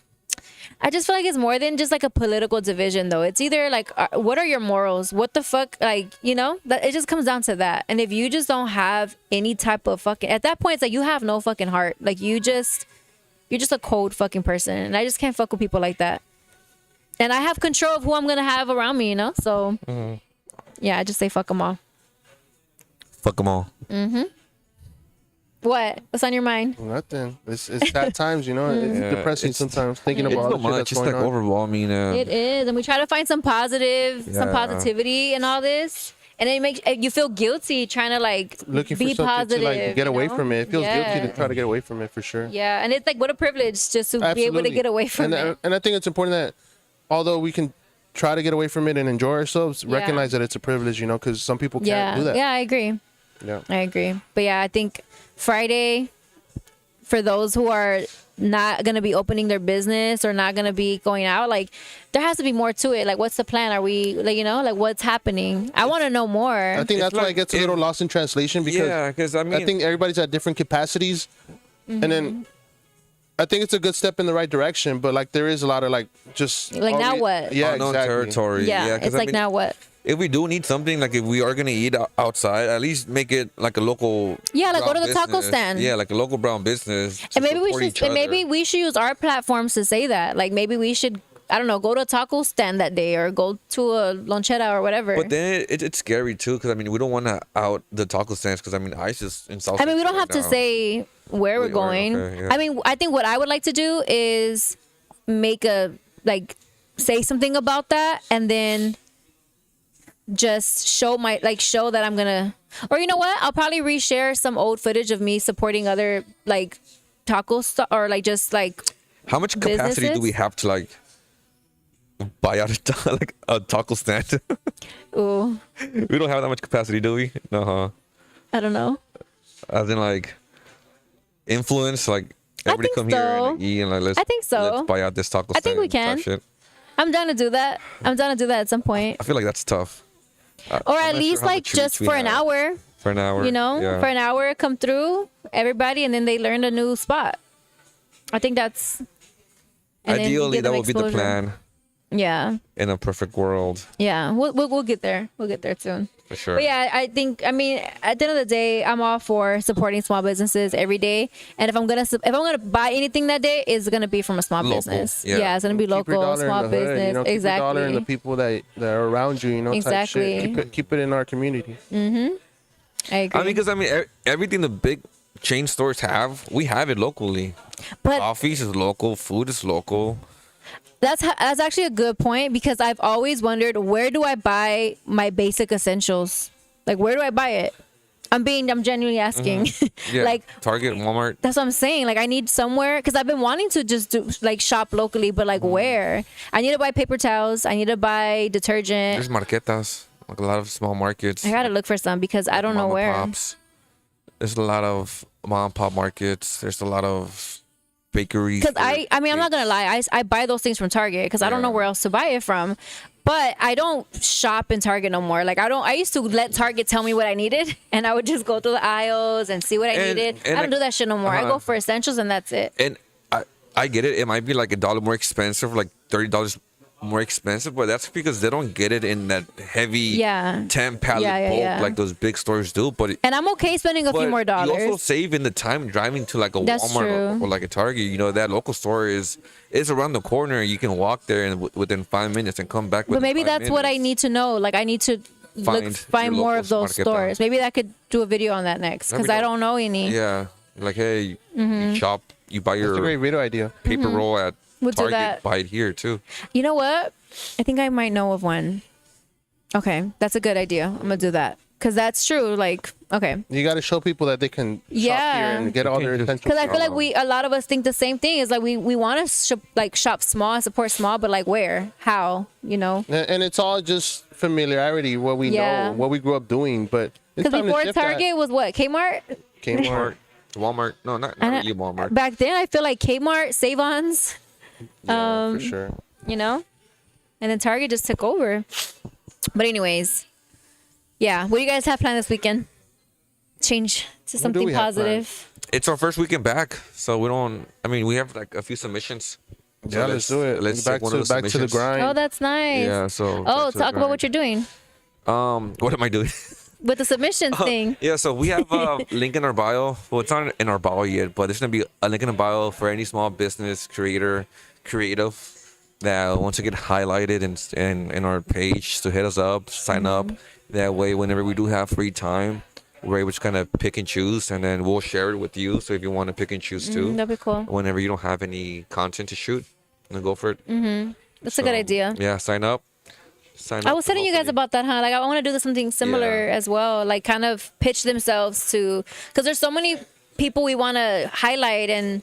I just feel like it's more than just like a political division, though. It's either like, what are your morals? What the fuck? Like, you know, that it just comes down to that. And if you just don't have any type of fucking, at that point, it's like you have no fucking heart. Like you're just a cold fucking person. And I just can't fuck with people like that. And I have control of who I'm going to have around me, you know? So, yeah, I just say fuck them all. Fuck them all. What? What's on your mind? Nothing. It's sad times, you know. It's depressing sometimes thinking It's about so all the shit much. that's It's going like on. overwhelming. It is. And we try to find some Yeah. positivity in all this. And it makes you feel guilty trying to like Looking for be something positive, to like get you away know? from it. It feels Yeah. guilty to try to get away from it for sure. Yeah, and it's like what a privilege just to be able to Absolutely. get away from it. And I think it's important that although we can try to get away from it and enjoy ourselves, recognize that it's a privilege, you know, because some people can't Yeah, do that. yeah, I agree. Yeah. I agree. But yeah, I think Friday, for those who are not gonna be opening their business or not gonna be going out, like there has to be more to it. Like, what's the plan? Are we like, you know, like what's happening? I want to know more. I think that's why like it gets a little lost in translation because Yeah, because I mean, I think everybody's at different capacities, and then I think it's a good step in the right direction. But like there is a lot of like just Like, now what? Yeah, unknown exactly. territory. yeah, 'cause it's I like mean, now what? if we do need something, like if we are gonna eat outside, at least make it like a local. Yeah, like go brown to the taco business. stand. Yeah, like a local brown business. to And maybe we support should each and other. maybe we should use our platforms to say that. Like maybe we should, I don't know, go to a taco stand that day or go to a lonchera or whatever. But then it's scary too, because I mean we don't want to out the taco stands, because I mean ICE is in South. I mean, we don't Central have to right now. say where we're Wait, going. okay, yeah. I mean, I think what I would like to do is make say something about that, and then just show that I'm gonna, or you know what? I'll probably reshare some old footage of me supporting other like taco or like just like How much capacity do we have to like buy out like a taco stand? ooh, We don't have that much capacity, do we? No. I don't know. As in like influence, like everybody think come here so. and eat and like let's. I think so. Let's buy out this taco stand. I think we type can. shit. I'm down to do that. At some point, I feel like that's tough. or I'm at not least sure how like much just reach we for an have. hour. For an hour. You know, Yeah. for an hour, come through everybody, and then they learn a new spot. I think that's. and then Ideally, give that them would be the exposure. plan Yeah, in a perfect world, yeah, we'll get there. We'll get there soon. for sure. But yeah, I think, I mean, at the end of the day, I'm all for supporting small businesses every day. And if I'm gonna buy anything that day, it's gonna be from a small Local, business. yeah. It's gonna be Keep your local, dollar in small the hood, business. you know, keep your dollar in the Exactly. people that are around you, you know, type shit. Exactly. Keep it in our community. I agree. I mean, because I mean, everything the big chain stores have, we have it locally. but Coffees is local, food is local. that's actually a good point, because I've always wondered, where do I buy my basic essentials? Like, where do I buy it? I'm genuinely asking. Yeah, Like, Target, Walmart. that's what I'm saying. Like, I need somewhere, because I've been wanting to just do like shop locally, but like where? I need to buy paper towels. I need to buy detergent. There's marquetas, like a lot of small markets. I gotta look for some, because I don't know mom and where. pops. There's a lot of mom and pop markets. There's a lot of bakeries. Because I mean, I'm not gonna lie. I buy those things from Target, because I don't know Yeah. where else to buy it from. But I don't shop in Target no more. Like, I used to let Target tell me what I needed, and I would just go through the aisles and see what I And- needed. and I don't do that shit no more. I uh-huh. go for essentials, and that's it. And I get it. It might be like $1 more expensive, like $30 more expensive, but that's because they don't get it in that heavy Yeah. 10 pallet Yeah, bulk yeah. like those big stores do. But And I'm okay spending a few but more you dollars. also save in the time driving to like a That's Walmart true. or like a Target. You know, that local store is around the corner. You can walk there and within 5 minutes and come back. But within maybe 5 that's what I minutes. need to know. Like, I need to Find find your more local of those market stores. Maybe I could do a video on that next, That'd because be I dope. don't know any. Yeah, like hey, Mm-hmm. you shop, you buy That's a your great video idea. paper roll at We'll do Target. that. Buy it here too. You know what? I think I might know of one. Okay, that's a good idea. I'm gonna do that, because that's true. Like, okay, You got to show people that they can shop Yeah. here and get all their Okay, just- essentials. because I feel like a lot of us think the same thing. Is like we want to shop small, support small, but like where, how, you know? And it's all just familiarity, what we Yeah. know, what we grew up doing. But it's Because time to before shift that. Target was what, Kmart. Kmart. Walmart. No, not And really Walmart. Back then, I feel like Kmart, Save-Ons, Yeah, for sure. you know, and then Target just took over. But anyways, yeah. What do you guys have planned this weekend? Change to do something we have positive. It's our first weekend back, so we don't. I mean, we have like a few submissions. So Yeah, let's do it. Let's back take one to of the back to the submissions. grind. Oh, that's nice. Yeah. So. Oh, back to the talk about what grind. you're doing What am I doing? with the submissions thing. Yeah, so we have a link in our bio. Well, it's not in our bio yet, but there's gonna be a link in the bio for any small business creative that wants to get highlighted in our page. To hit us up, sign up. That way, whenever we do have free time, we're able to kind of pick and choose, and then we'll share it with you. So if you want to pick and choose too, That'd be cool. whenever you don't have any content to shoot, then go for it. That's a good idea. Yeah, sign up. Sign I up was for telling you guys locally. about that, huh? Like, I want to do something similar Yeah. as well. Like, kind of pitch themselves to, because there's so many people we want to highlight, and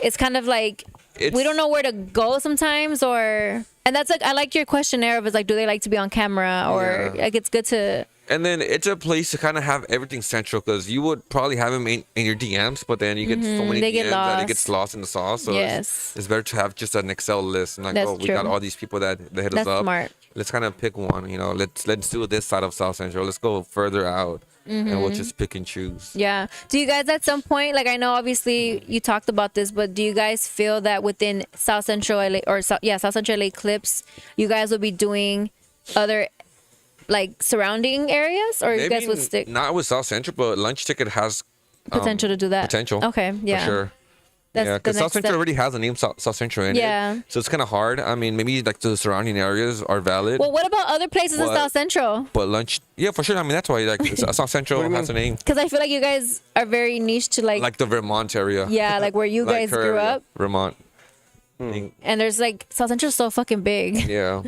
it's kind of like we It's- don't know where to go sometimes, and that's like, I like your questionnaire of, is like, do they like to be on camera, or Yeah. like, it's good to. And then it's a place to kind of have everything central, because you would probably have them in your DMs, but then you get so many They DMs get that it lost. gets lost in the sauce. So Yes. it's better to have just an Excel list and like, That's oh, we got true. all these people that hit That's us up. smart. Let's kind of pick one. You know, let's do this side of South Central. Let's go further out, and we'll just pick and choose. Yeah. Do you guys at some point, like, I know obviously you talked about this, but do you guys feel that within South Central LA, South Central LA clips, you guys will be doing other like surrounding areas, or you guys would stick not with South Central, but Lunch Ticket has potential to do that? Potential. Okay, yeah. For sure. That's Yeah, the because South next Central step. already has a name, South Central in Yeah. it. So it's kind of hard. I mean, maybe like the surrounding areas are valid. Well, what about other places in What? South Central? But Lunch, yeah, for sure. I mean, that's why like South Central has a name. Because I feel like you guys are very niche to Like the Vermont area. yeah, like where you Like guys her grew area, up. Vermont. And there's like South Central's so fucking big, Yeah.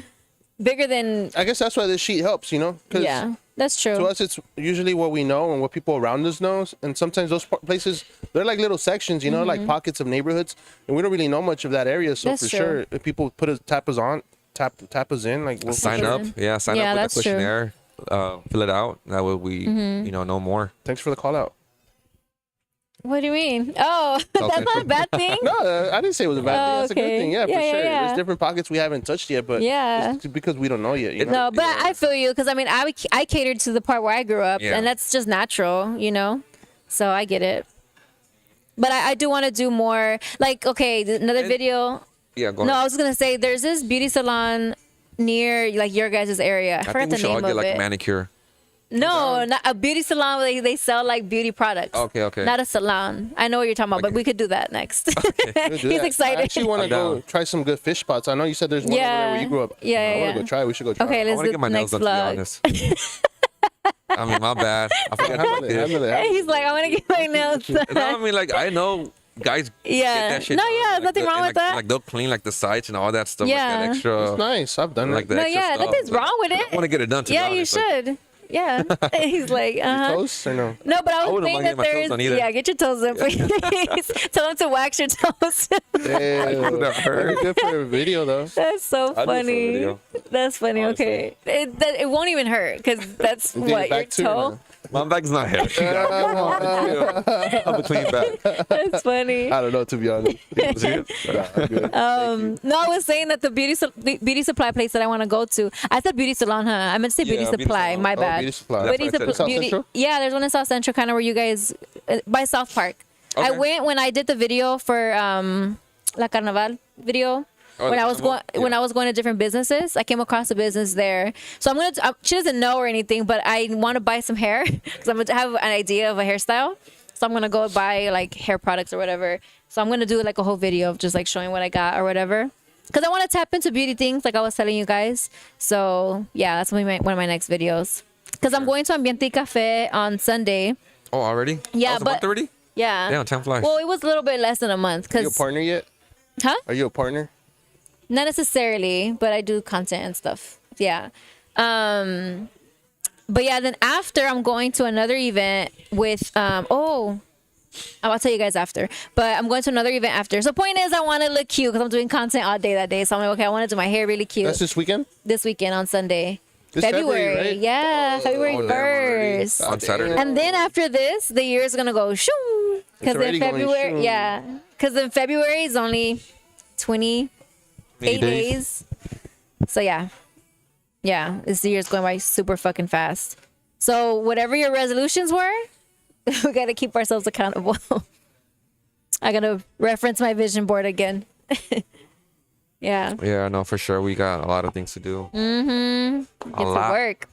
bigger than I guess that's why this sheet helps, you know? 'Cause yeah. That's true. to us, it's usually what we know and what people around us knows. And sometimes those places, they're like little sections, you know, like pockets of neighborhoods. And we don't really know much of that area. So That's for true. sure, if people tap us in, like we'll Sign up. Yeah, sign Yeah, up with that's the true. questionnaire. Fill it out. That way we, know more. Thanks for the call out. What do you mean? Oh, that's not a bad thing. No, I didn't say it was a bad thing. That's a okay. good thing. Yeah, Yeah, for yeah, sure. yeah. There's different pockets we haven't touched yet, but Yeah. it's because we don't know yet. You know? No, but I feel you because I mean I catered to the part where I grew up, Yeah. and that's just natural, you know. So I get it. But I do want to do more. Like, okay, another video. Yeah, go No, I ahead. was gonna say there's this beauty salon near like your guys' area. I I forgot think we the should all name get of like it. a manicure. No, not a beauty salon where they sell like beauty products. Okay. Not a salon. I know what you're talking about, but we could do that next. We'll do He's that. excited. I actually want to I'm go down. try some good fish spots. I know you said there's one over there where you grew up. Yeah, I yeah, want to go try. We should go try. Okay, I let's want do to get my the nails next done, to be vlog. honest. I mean, my bad. I forgot Handle it, handle it. He's like, I want to get my nails done. No, I mean, like, I know guys Yeah. get that shit No, done. yeah, Like, nothing wrong and, with that. Like, they'll clean, like, the sides and all that stuff. Yeah. Like, that extra. It's nice. I've done Like, it. the No, extra yeah, stuff. nothing's wrong with I it. want to get it done, to be Yeah, you honest. Like, should. Yeah. He's like, Toast or no? No, but I was wouldn't saying mind that getting my toes there's done either. yeah, get your toes done, please. Tell him to wax your toes. Damn. that hurt. That'd be good for a video though. That's so I'll do it for a funny. video. That's funny. Okay, it won't even hurt because that's You think what it your back too, toe. or My bag's not hair. Come on. I'm a clean bag. That's funny. I don't know, to be honest. See it? Nah, I'm good. No, I was saying that the beauty supply place that I want to go to. I said beauty salon, huh? I meant to say beauty Yeah, beauty supply. salon. My Oh, bad. beauty supply. Beauty That's what I said. South beauty. Central? Yeah, there's one in South Central, kind of where you guys by South Park. I Okay. went when I did the video for La Carnaval video. Oh, When the I was going, carnival? when Yeah. I was going to different businesses, I came across a business there. So I'm gonna. She doesn't know or anything, but I want to buy some hair because I'm gonna have an idea of a hairstyle. So I'm gonna go buy like hair products or whatever. So I'm gonna do like a whole video of just like showing what I got or whatever. Because I want to tap into beauty things, like I was telling you guys. So yeah, that's one of my next videos. Because I'm going to Ambiente Cafe on Sunday. Oh, already? Yeah, Oh, it's a but month already? yeah. Damn, time flies. Well, it was a little bit less than a month. Are you a Cause partner yet? huh? Are you a partner? Not necessarily, but I do content and stuff. Yeah. But yeah, then after I'm going to another event with I'll tell you guys after. But I'm going to another event after. So point is I want to look cute because I'm doing content all day that day. So I'm like, okay, I want to do my hair really cute That's this weekend? this weekend on Sunday. This February, right? Yeah, February Oh, damn, already. 1st. On Saturday. And then after this, the year is gonna go shoo. Because already in going February, shoo. yeah. Because in February is only 28 days. So yeah, this year's going by super fucking fast. So whatever your resolutions were, we gotta keep ourselves accountable. I gotta reference my vision board again. Yeah, Yeah, no, for sure. We got a lot of things to do. get to work.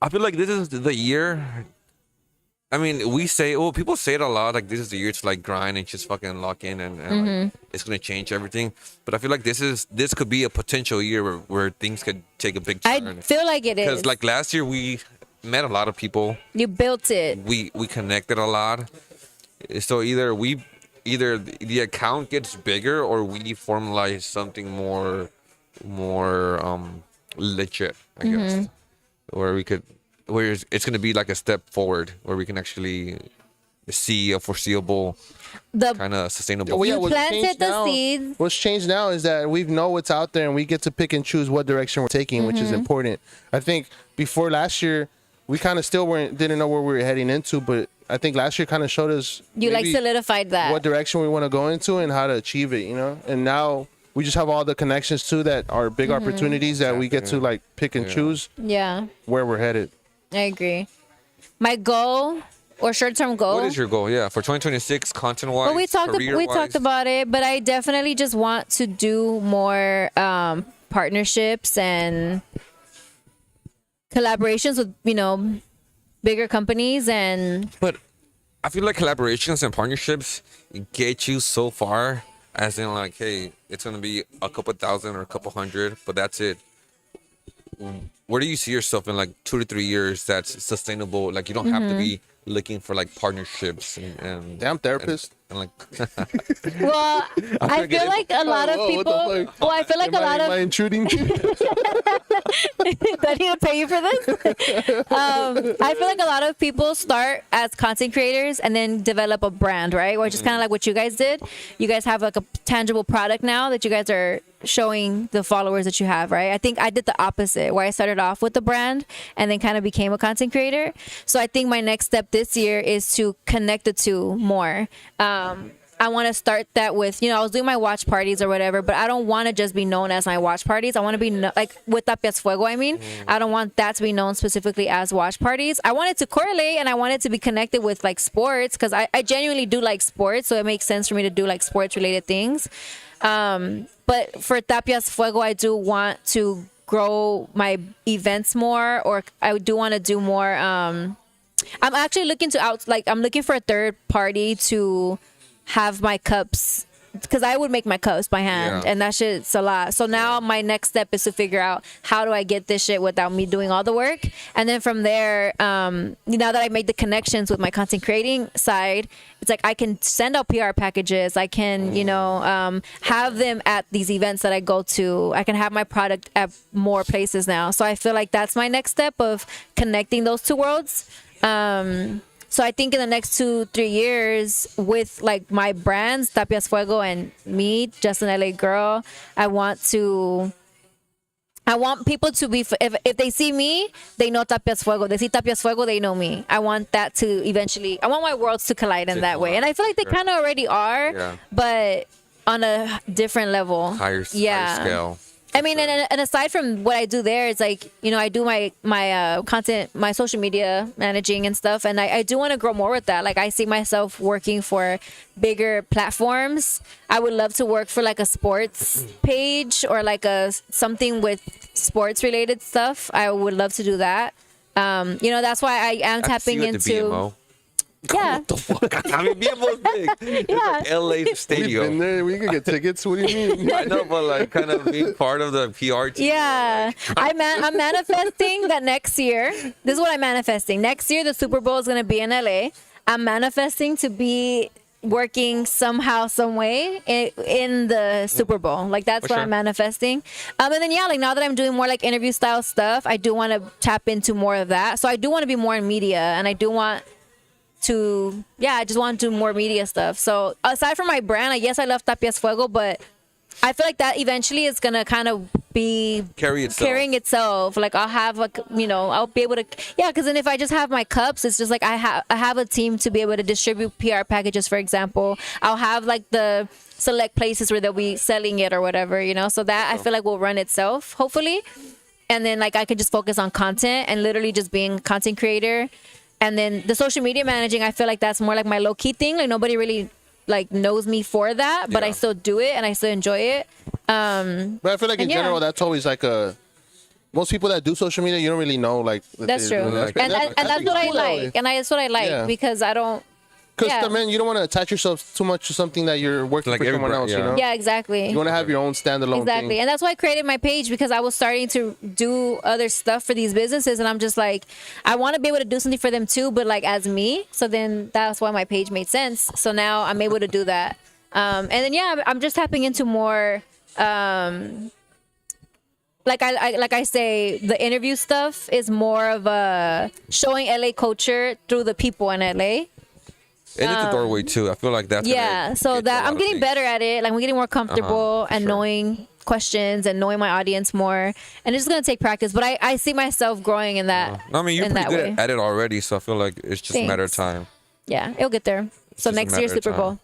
I feel like this is the year. I mean, people say it a lot, like this is the year to like grind and just fucking lock in and like, it's gonna change everything. But I feel like this could be a potential year where things could take a big I turn. feel like it is. Because like last year we met a lot of people. You built it. We connected a lot. So either the account gets bigger or we formalize something more legit, I guess. Where it's gonna be like a step forward where we can actually see a foreseeable The kind of sustainable. Well, yeah, You what's planted changed the now- seeds. What's changed now is that we know what's out there and we get to pick and choose what direction we're taking, which Mm-hmm. is important. I think before last year, we kind of still didn't know where we were heading into, but I think last year kind of showed us You like maybe solidified that. what direction we want to go into and how to achieve it, you know? And now we just have all the connections too that are big Mm-hmm. opportunities that we get to like pick and choose Yeah, where we're headed. I agree. My goal or short-term goal. What is your goal? Yeah, for 2026, content-wise, Well, we talked about it, but I definitely just want to do more partnerships and collaborations with, bigger companies and But I feel like collaborations and partnerships get you so far, as in like, hey, it's gonna be a couple thousand or a couple hundred, but that's it. Where do you see yourself in like 2 to 3 years that's sustainable? Like you don't have to be looking for like partnerships and Damn therapist. and like well, I feel like a lot of Whoa, what the people. fuck? Well, I feel like a lot Am I of. intruding? Do I need to pay you for this? I feel like a lot of people start as content creators and then develop a brand, right? Which is kind of like what you guys did. You guys have like a tangible product now that you guys are showing the followers that you have, right? I think I did the opposite, where I started off with the brand and then kind of became a content creator. So I think my next step this year is to connect the two more. I want to start that with, I was doing my watch parties or whatever, but I don't want to just be known as my watch parties. I want to be like with Tapias Fuego, I don't want that to be known specifically as watch parties. I want it to correlate and I want it to be connected with like sports, because I genuinely do like sports. So it makes sense for me to do like sports related things. But for Tapias Fuego, I do want to grow my events more, or I do want to do more. I'm actually looking I'm looking for a third party to have my cups, because I would make my cups by hand, and that shit's a lot. So now my next step is to figure out how do I get this shit without me doing all the work. And then from there, now that I made the connections with my content creating side, it's like I can send out PR packages. I can, have them at these events that I go to. I can have my product at more places now. So I feel like that's my next step of connecting those two worlds. So I think in the next 2-3 years, with like my brands, Tapias Fuego and me, just an LA girl, I want people to be, if they see me, they know Tapias Fuego. They see Tapias Fuego, they know me. I want that to eventually, I want my worlds to collide in that way. And I feel like they kind of already are, but on a different level. higher scale. I mean, and aside from what I do there, it's like, I do my content, my social media managing and stuff. And I do want to grow more with that. Like, I see myself working for bigger platforms. I would love to work for like a sports page or like something with sports related stuff. I would love to do that. That's why I am tapping into. Yeah. What the fuck? I mean, BMO's big. It's like LA We've been Stadium. there. We can get tickets. What do you mean? I know, but like kind of being part of the PR team. Yeah. I'm manifesting that next year. This is what I'm manifesting. Next year, the Super Bowl is going to be in LA. I'm manifesting to be working somehow, some way in the Super Bowl. Like, that's what I'm manifesting. And then, like now that I'm doing more like interview style stuff, I do want to tap into more of that. So I do want to be more in media, and I do want to, I just want to do more media stuff. So aside from my brand, yes, I love Tapias Fuego, but I feel like that eventually is gonna kind of be carrying itself. Like I'll have like, I'll be able to, because then if I just have my cups, it's just like I have a team to be able to distribute PR packages, for example. I'll have like the select places where they'll be selling it or whatever, so that I feel like will run itself, hopefully. And then like I could just focus on content and literally just being a content creator. And then the social media managing, I feel like that's more like my low key thing. Like nobody really like knows me for that, but I still do it and I still enjoy it. But I feel like in general, that's always like most people that do social media, you don't really know like. That's true, and that's what I like, and that's what I like because I don't. Because man, you don't want to attach yourself too much to something that you're working like for someone else. Yeah, exactly. You want to have your own standalone Exactly, thing. and that's why I created my page, because I was starting to do other stuff for these businesses, and I'm just like, I want to be able to do something for them too, but like as me. So then that's why my page made sense. So now I'm able to do that, and then I'm just tapping into more. Like I say, the interview stuff is more of a showing LA culture through the people in LA. And it's a doorway too. I feel like that's so that I'm getting better at it. Like I'm getting more comfortable and knowing questions and knowing my audience more. And it's just gonna take practice. But I see myself growing in that. I mean, you're pretty good at it already, so I feel like it's just a matter of time. Yeah, it'll get there. So next year's Super Bowl.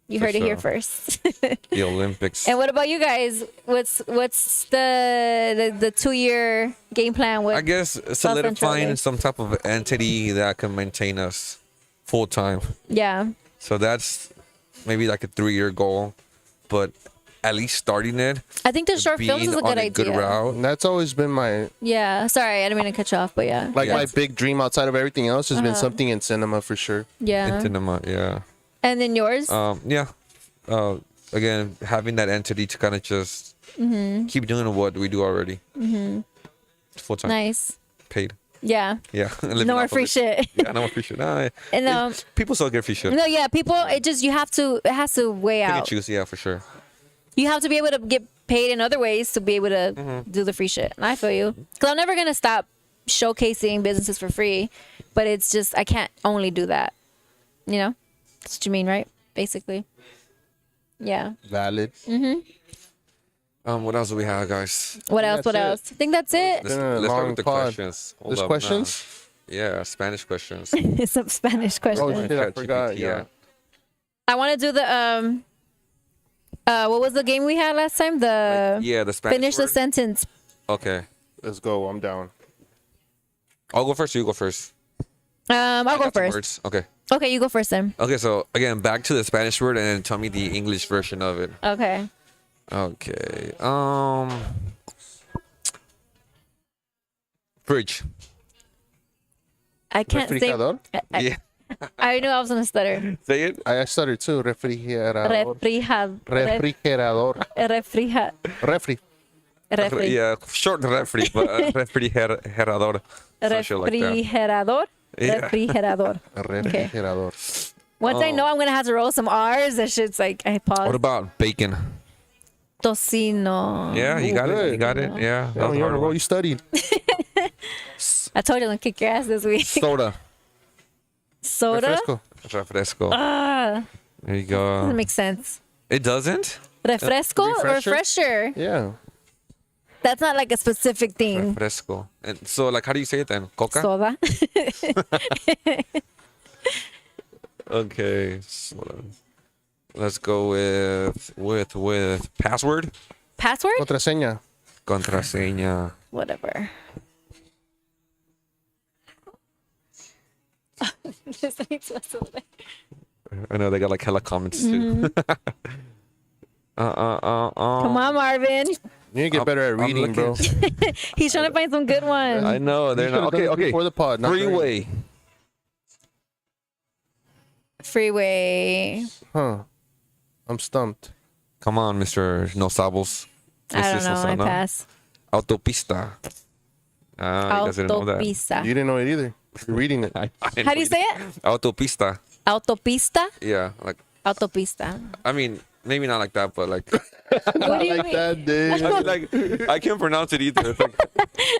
You heard it here first. The Olympics. And what about you guys? What's the 2-year game plan with? I guess solidifying some type of entity that can maintain us full time. Yeah. So that's maybe like a 3-year goal, but at least starting it. I think the short films being is a on good idea. Good route. And that's always been my Yeah. Sorry, I didn't mean to cut you off, but yeah. my big dream outside of everything else has been something in cinema for sure. Yeah. Cinema, yeah. And then yours? Yeah. Again, having that entity to kind of just keep doing what we do already. Full time. Nice. Paid. Yeah. Yeah. Living No more off of free it. shit. Yeah, no more free shit. Nah, And people still get free shit. no, yeah, people. It just it has to weigh Pick and out. choose, yeah, for sure. You have to be able to get paid in other ways to be able to do the free shit. And I feel you. Because I'm never going to stop showcasing businesses for free. But it's just, I can't only do that. You know? That's what you mean, right? Basically. Yeah. Valid. What else do we have, guys? What else? What else? I think that's it. Been a Let's start long with the pod. questions. Hold There's up, questions? Yeah, Spanish questions. Some Spanish Oh, questions. shit, I forgot. ChatGPT, Yeah. I want to do the, what was the game we had last time? The Yeah, the Spanish finish the word? sentence. Okay. Let's go. I'm down. I'll go first or you go first? I'll go Got some first. words. Okay. Okay, you go first then. Okay, so again, back to the Spanish word and then tell me the English version of it. Okay. Okay. Fridge. I can't say. Refrigerador? Yeah. I knew I was gonna stutter. Say it. I stuttered too. Refrigerador. Refrigerador. Refri. Refri. Yeah, short refri, but refrigerador. Some shit like that. Refrigerador. Yeah. Refrigerador. Refrigerador. Once I know I'm gonna have to roll some R's, that shit's like I pause. What about bacon? Tocino. Yeah, you got it. You got it. Yeah. That Oh, was a you hard on a roll. one. You studied. I told you I'm gonna kick your ass this week. Soda. Soda. Refresco. Refresco. Ah, There you doesn't go. make sense. It doesn't? Refresco. Refresher? Refresher. Yeah. That's not like a specific thing. Refresco. And so, like, how do you say it then? Coca? Soda. Okay. Soda. Let's go with password. Password. Contraseña. Contraseña. Whatever. I know they got like hella comments too. Come on, Marvin. You need to get better at I'm reading, bro. looking. He's trying to find some good ones. I know they're You not. should've done Okay, it okay. Before the pod. Not during. Freeway. Freeway. Huh. I'm stumped. Come on, Mr. No Sabos. I don't Mrs. know. I Lozano. pass. Autopista. Ah, you guys didn't know that. Autopista. You didn't know it either. You're reading it. I didn't How do you know say it. it? Autopista. Autopista. Yeah, like Autopista. I mean, maybe not like that, but like, What do you Like mean? that, dude. I mean, like I can't pronounce it either. It's like,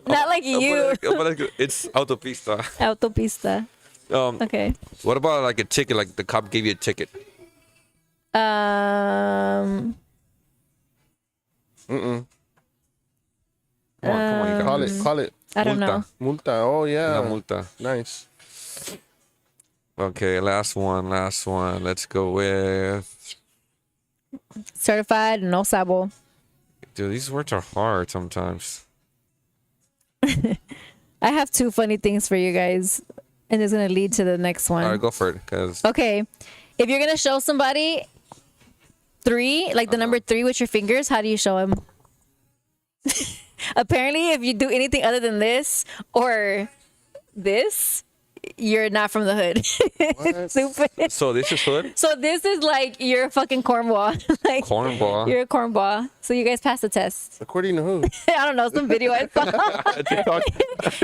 Not like you. but like, it's autopista. Autopista. Okay. What about like a ticket? Like the cop gave you a ticket. Um. Mm-mm. Come on, come on, you got Call this. it. Call it. I don't Multa. know. Multa. Oh, yeah. La multa. Nice. Okay, last one. Let's go with. Certified no sabo. Dude, these words are hard sometimes. I have two funny things for you guys, and it's gonna lead to the next one. All right, go for it, cause Okay, if you're gonna show somebody three, like the number three with your fingers, how do you show them? Apparently, if you do anything other than this or this, you're not from the hood. It's stupid. so this is hood. So this is like you're a fucking cornball. Like Cornball. you're a cornball. So you guys passed the test. According to who? I don't know, some video I saw.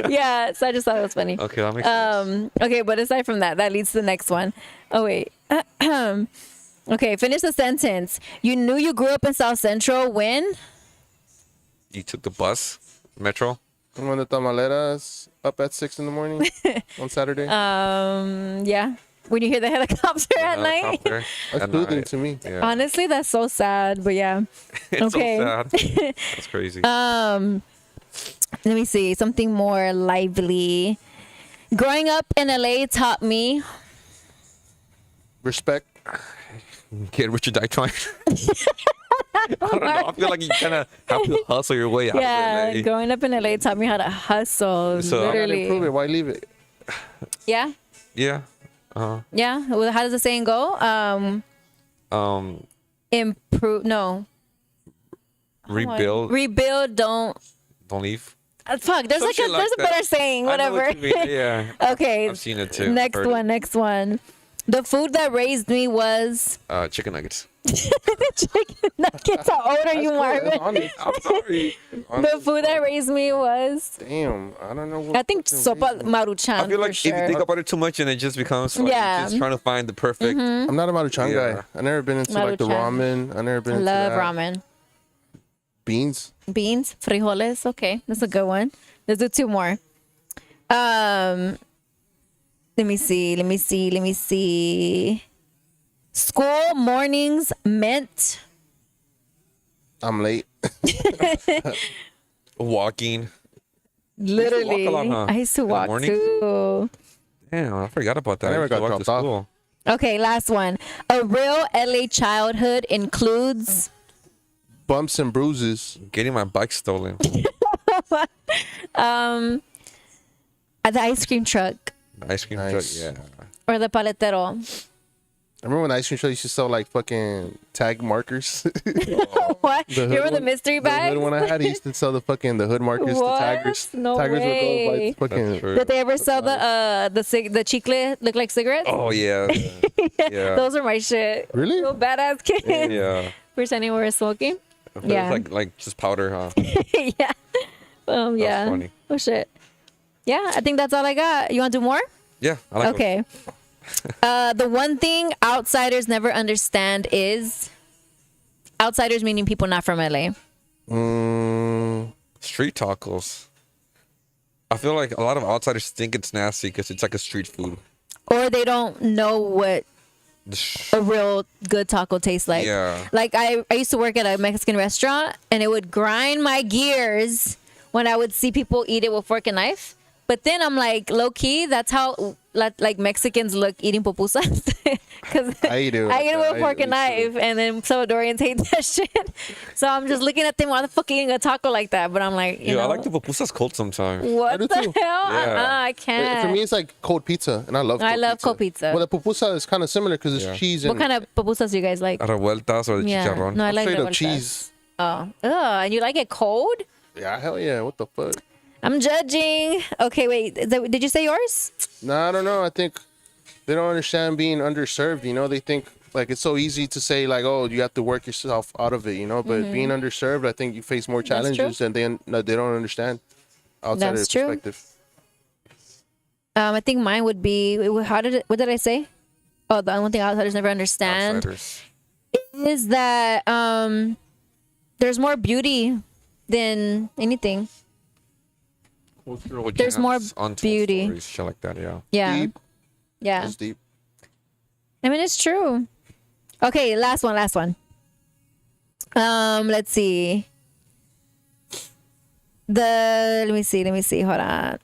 Yeah, so I just thought it was funny. Okay, that makes sense. Okay, but aside from that, that leads to the next one. Oh wait. Okay, finish the sentence. You knew you grew up in South Central when? You took the bus, metro. When the tamaleras up at 6 in the morning on Saturday. Yeah. When you hear the helicopter at night. Helicopter That's at soothing night. to me. Yeah. Honestly, that's so sad, but yeah. It's okay. so sad. That's crazy. Let me see something more lively. Growing up in LA taught me. Respect. Get rich or die trying. I don't know. I feel like you kind of have to hustle your way out Yeah, of LA. growing up in LA taught me how to hustle. So- Gotta literally. improve it. Why leave it? Yeah, Yeah. yeah. Well, how does the saying go? Um. Improve. No, Rebuild. Rebuild. Don't Leave. fuck. There's Some shit there's a that. better saying. I know Whatever. what you mean, yeah. Okay. I've seen it too. Next Heard it. one. Next one. The food that raised me was Chicken nuggets. chicken nuggets. How old are you, Marvin? I'm sorry. The food that raised me was, Damn, I don't know. What I think, fucking sopa reason. maruchan. I feel like for if you sure. think about it too much, and it just becomes like Yeah. you're just trying to find the perfect. I'm not a Maruchan Yeah. guy. I never been into like the Maruchan. ramen. I never been I into love that. ramen. Beans. Beans, frijoles. Okay, that's a good one. Let's do two more. Let me see. School mornings meant I'm late. Walking. literally. walk a lot, huh? I used to In the walk mornings? too. Damn, I forgot about that. I never used to got walk to dropped off. school. Okay, last one. A real LA childhood includes Bumps and bruises. Getting my bike stolen. at the ice cream truck The ice cream Nice. truck. Yeah. or the paletero. I remember when ice cream show used to sell like fucking tag markers. What? The You hood remember the one- mystery The bag? hood one I had, he used to sell the hood markers, What? the taggers. No taggers way. would go by fucking. That's true. Did they ever sell the chicle look like cigarettes? Oh yeah. Yeah. Those are my shit. Really? Little badass kids. Yeah. Pretending we were smoking. But Yeah. It's like just powder, huh? Yeah. Yeah. funny. Oh shit. Yeah, I think that's all I got. You want to do more? Yeah. I like Okay. The one thing outsiders never understand is outsiders meaning people not from LA. Street tacos. I feel like a lot of outsiders think it's nasty because it's like a street food. Or they don't know what a real good taco tastes like. Yeah. Like I used to work at a Mexican restaurant and it would grind my gears when I would see people eat it with fork and knife. But then I'm like, low key, that's how like Mexicans look eating pupusas. Because I eat it with- I eat it with I fork eat and it knife, and then Salvadorians hate that shit. So I'm just looking at them, why the fuck eating a taco like that? But I'm like, you Yeah, know, I like the pupusas cold sometimes. what do the too. hell? Yeah. I can't. For me, it's like cold pizza, and I love. I cold love pizza. cold pizza. Well, the pupusa is kind of similar because it's Yeah. cheese and What kind of pupusas do you guys like? Revueltas or the Yeah, chicharrón. no, I like straight up revueltas. cheese. Oh, and you like it cold? Yeah, hell yeah. What the fuck? I'm judging. Okay, wait. Did you say yours? Nah, I don't know. I think they don't understand being underserved. You know, they think like it's so easy to say like, oh, you have to work yourself out of it. You know, but being underserved, I think you face more Mm-hmm. That's true. challenges, and they don't understand outside That's of true. their perspective. I think mine would be. What did I say? Oh, the one thing outsiders never understand Outsiders. is that there's more beauty than anything. There's more Untold beauty. stories, shit like that, yeah. Yeah, Deep. yeah. It's deep. I mean, it's true. Okay, last one. Let's see. Let me see. Hold on.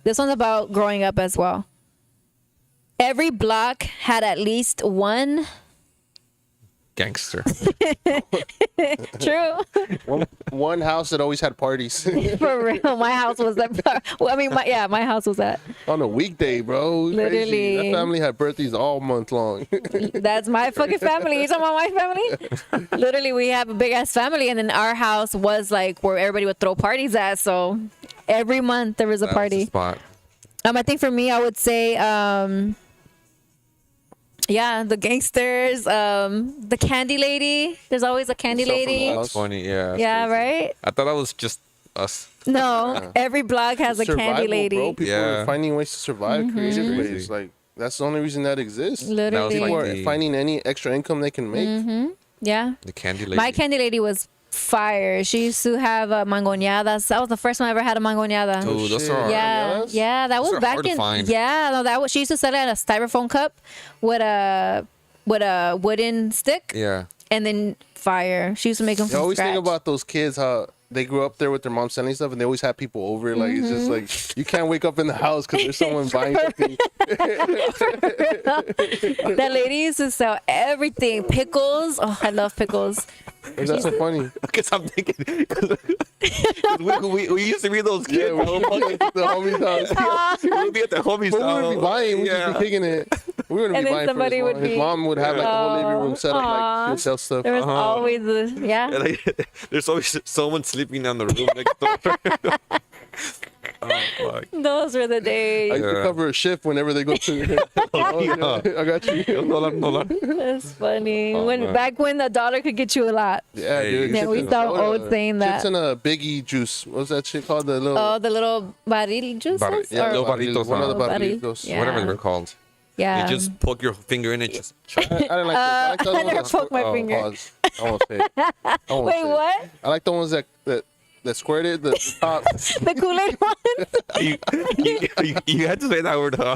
This one's about growing up as well. Every block had at least one. Gangster. True. One house that always had parties For real. My house was that. Well, I mean, my house was that. on a weekday, bro. Crazy. Literally. That family had birthdays all month long. That's my fucking family. You talking about my family? Literally, we have a big ass family, and then our house was like where everybody would throw parties at. So every month there was a That's party. the spot. I think for me, I would say, yeah, the gangsters, the candy lady. There's always a candy lady. House. That's funny, yeah. that's Yeah, crazy. right? I thought that was just us. No, every block has a Survival, candy lady. bro. People Yeah. are finding ways to survive, creative Crazy. ways. Like that's the only reason that exists. Literally. People like are the- finding any extra income they can make. Yeah. The candy lady. My candy lady was fire. She used to have mangoñadas. That was the first time I ever had a mangoñada. Dude, those shit. are Yeah, Mangoñadas? yeah, that Those was are back hard to in. find. Yeah, no, that was. She used to sell it in a styrofoam cup with a wooden stick, Yeah. and then fire. She used to make them I from always scratch. think about those kids how they grew up there with their mom selling stuff, and they always have people over. Like it's just like you can't wake up in the house because there's someone buying something. That lady used to sell everything. Pickles. Oh, I love pickles. And that's so funny. Because I'm thinking, 'cause we used to be those kids. Yeah, we're bro. at the homie's house. We'll be at the homie's But we house. would be buying, we just Yeah. be kicking it. We wouldn't And be then buying somebody for would his be- mom. His mom would have like the whole living room set up like Aw. she would sell stuff. There was always Yeah, like, there's always someone sleeping on the room next door. Oh, fuck. those were the I days. used to cover a shift whenever they go to. I got you. $1. That's funny. Oh, when man. back when $1 could get you a lot. Yeah, Hey, dude. yeah, Yeah, we Chips saw and soda. old saying that. Chips and a Biggie juice. What's that shit called? The little. Oh, the little barril juices? Yeah, Or- little barritos, One of the Little barril. barritos. Yeah. Whatever they're called. yeah. You just poke your finger in it. Just I didn't like those. I like the I ones never that poked my squirt- finger. Pause. I won't say it. I won't Wait, say it. what? I like the ones that squirted the top. The Kool-Aid ones? you had to say that word, huh?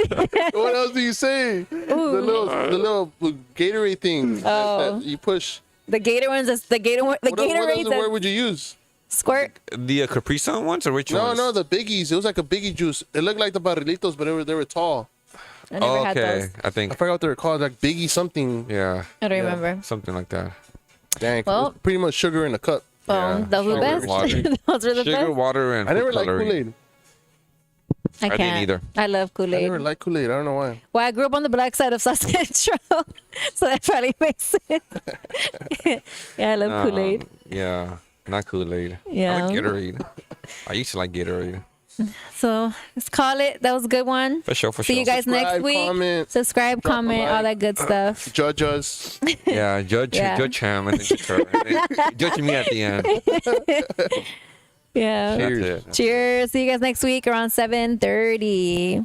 What else do you say? The little Gatorade thing that you push. The Gator ones, the Gator one, the What other Gatorade word that would you use? squirt. The Capri Sun ones or which No, ones? no, the biggies. It was like a biggie juice. It looked like the barrilitos, but they were tall. I never Oh, had okay. those. I I think. forgot what they were called. Like biggie something. Yeah. I don't remember. Something like that. Dang. Well- It was pretty much sugar in a cup. Yeah. Those were the Sugar, best. water. Those were the Sugar, best. water, and I never food liked coloring. Kool-Aid. I didn't can't either. I love I never Kool-Aid. liked Kool-Aid. I don't know why. Well, I grew up on the black side of South Central, so that probably makes it. Yeah, I love Kool-Aid. Yeah. Not Kool-Aid. Yeah. I like Gatorade. I used to like Gatorade. So let's call it. That was a good one. For sure, for See sure. you guys next Subscribe, week. comment, Subscribe, drop a comment, like. all that good stuff. Judge us. Yeah, judge him and then judge her. And then judge me at the end. Yeah. That's it. Cheers. See you guys next week around 7:30.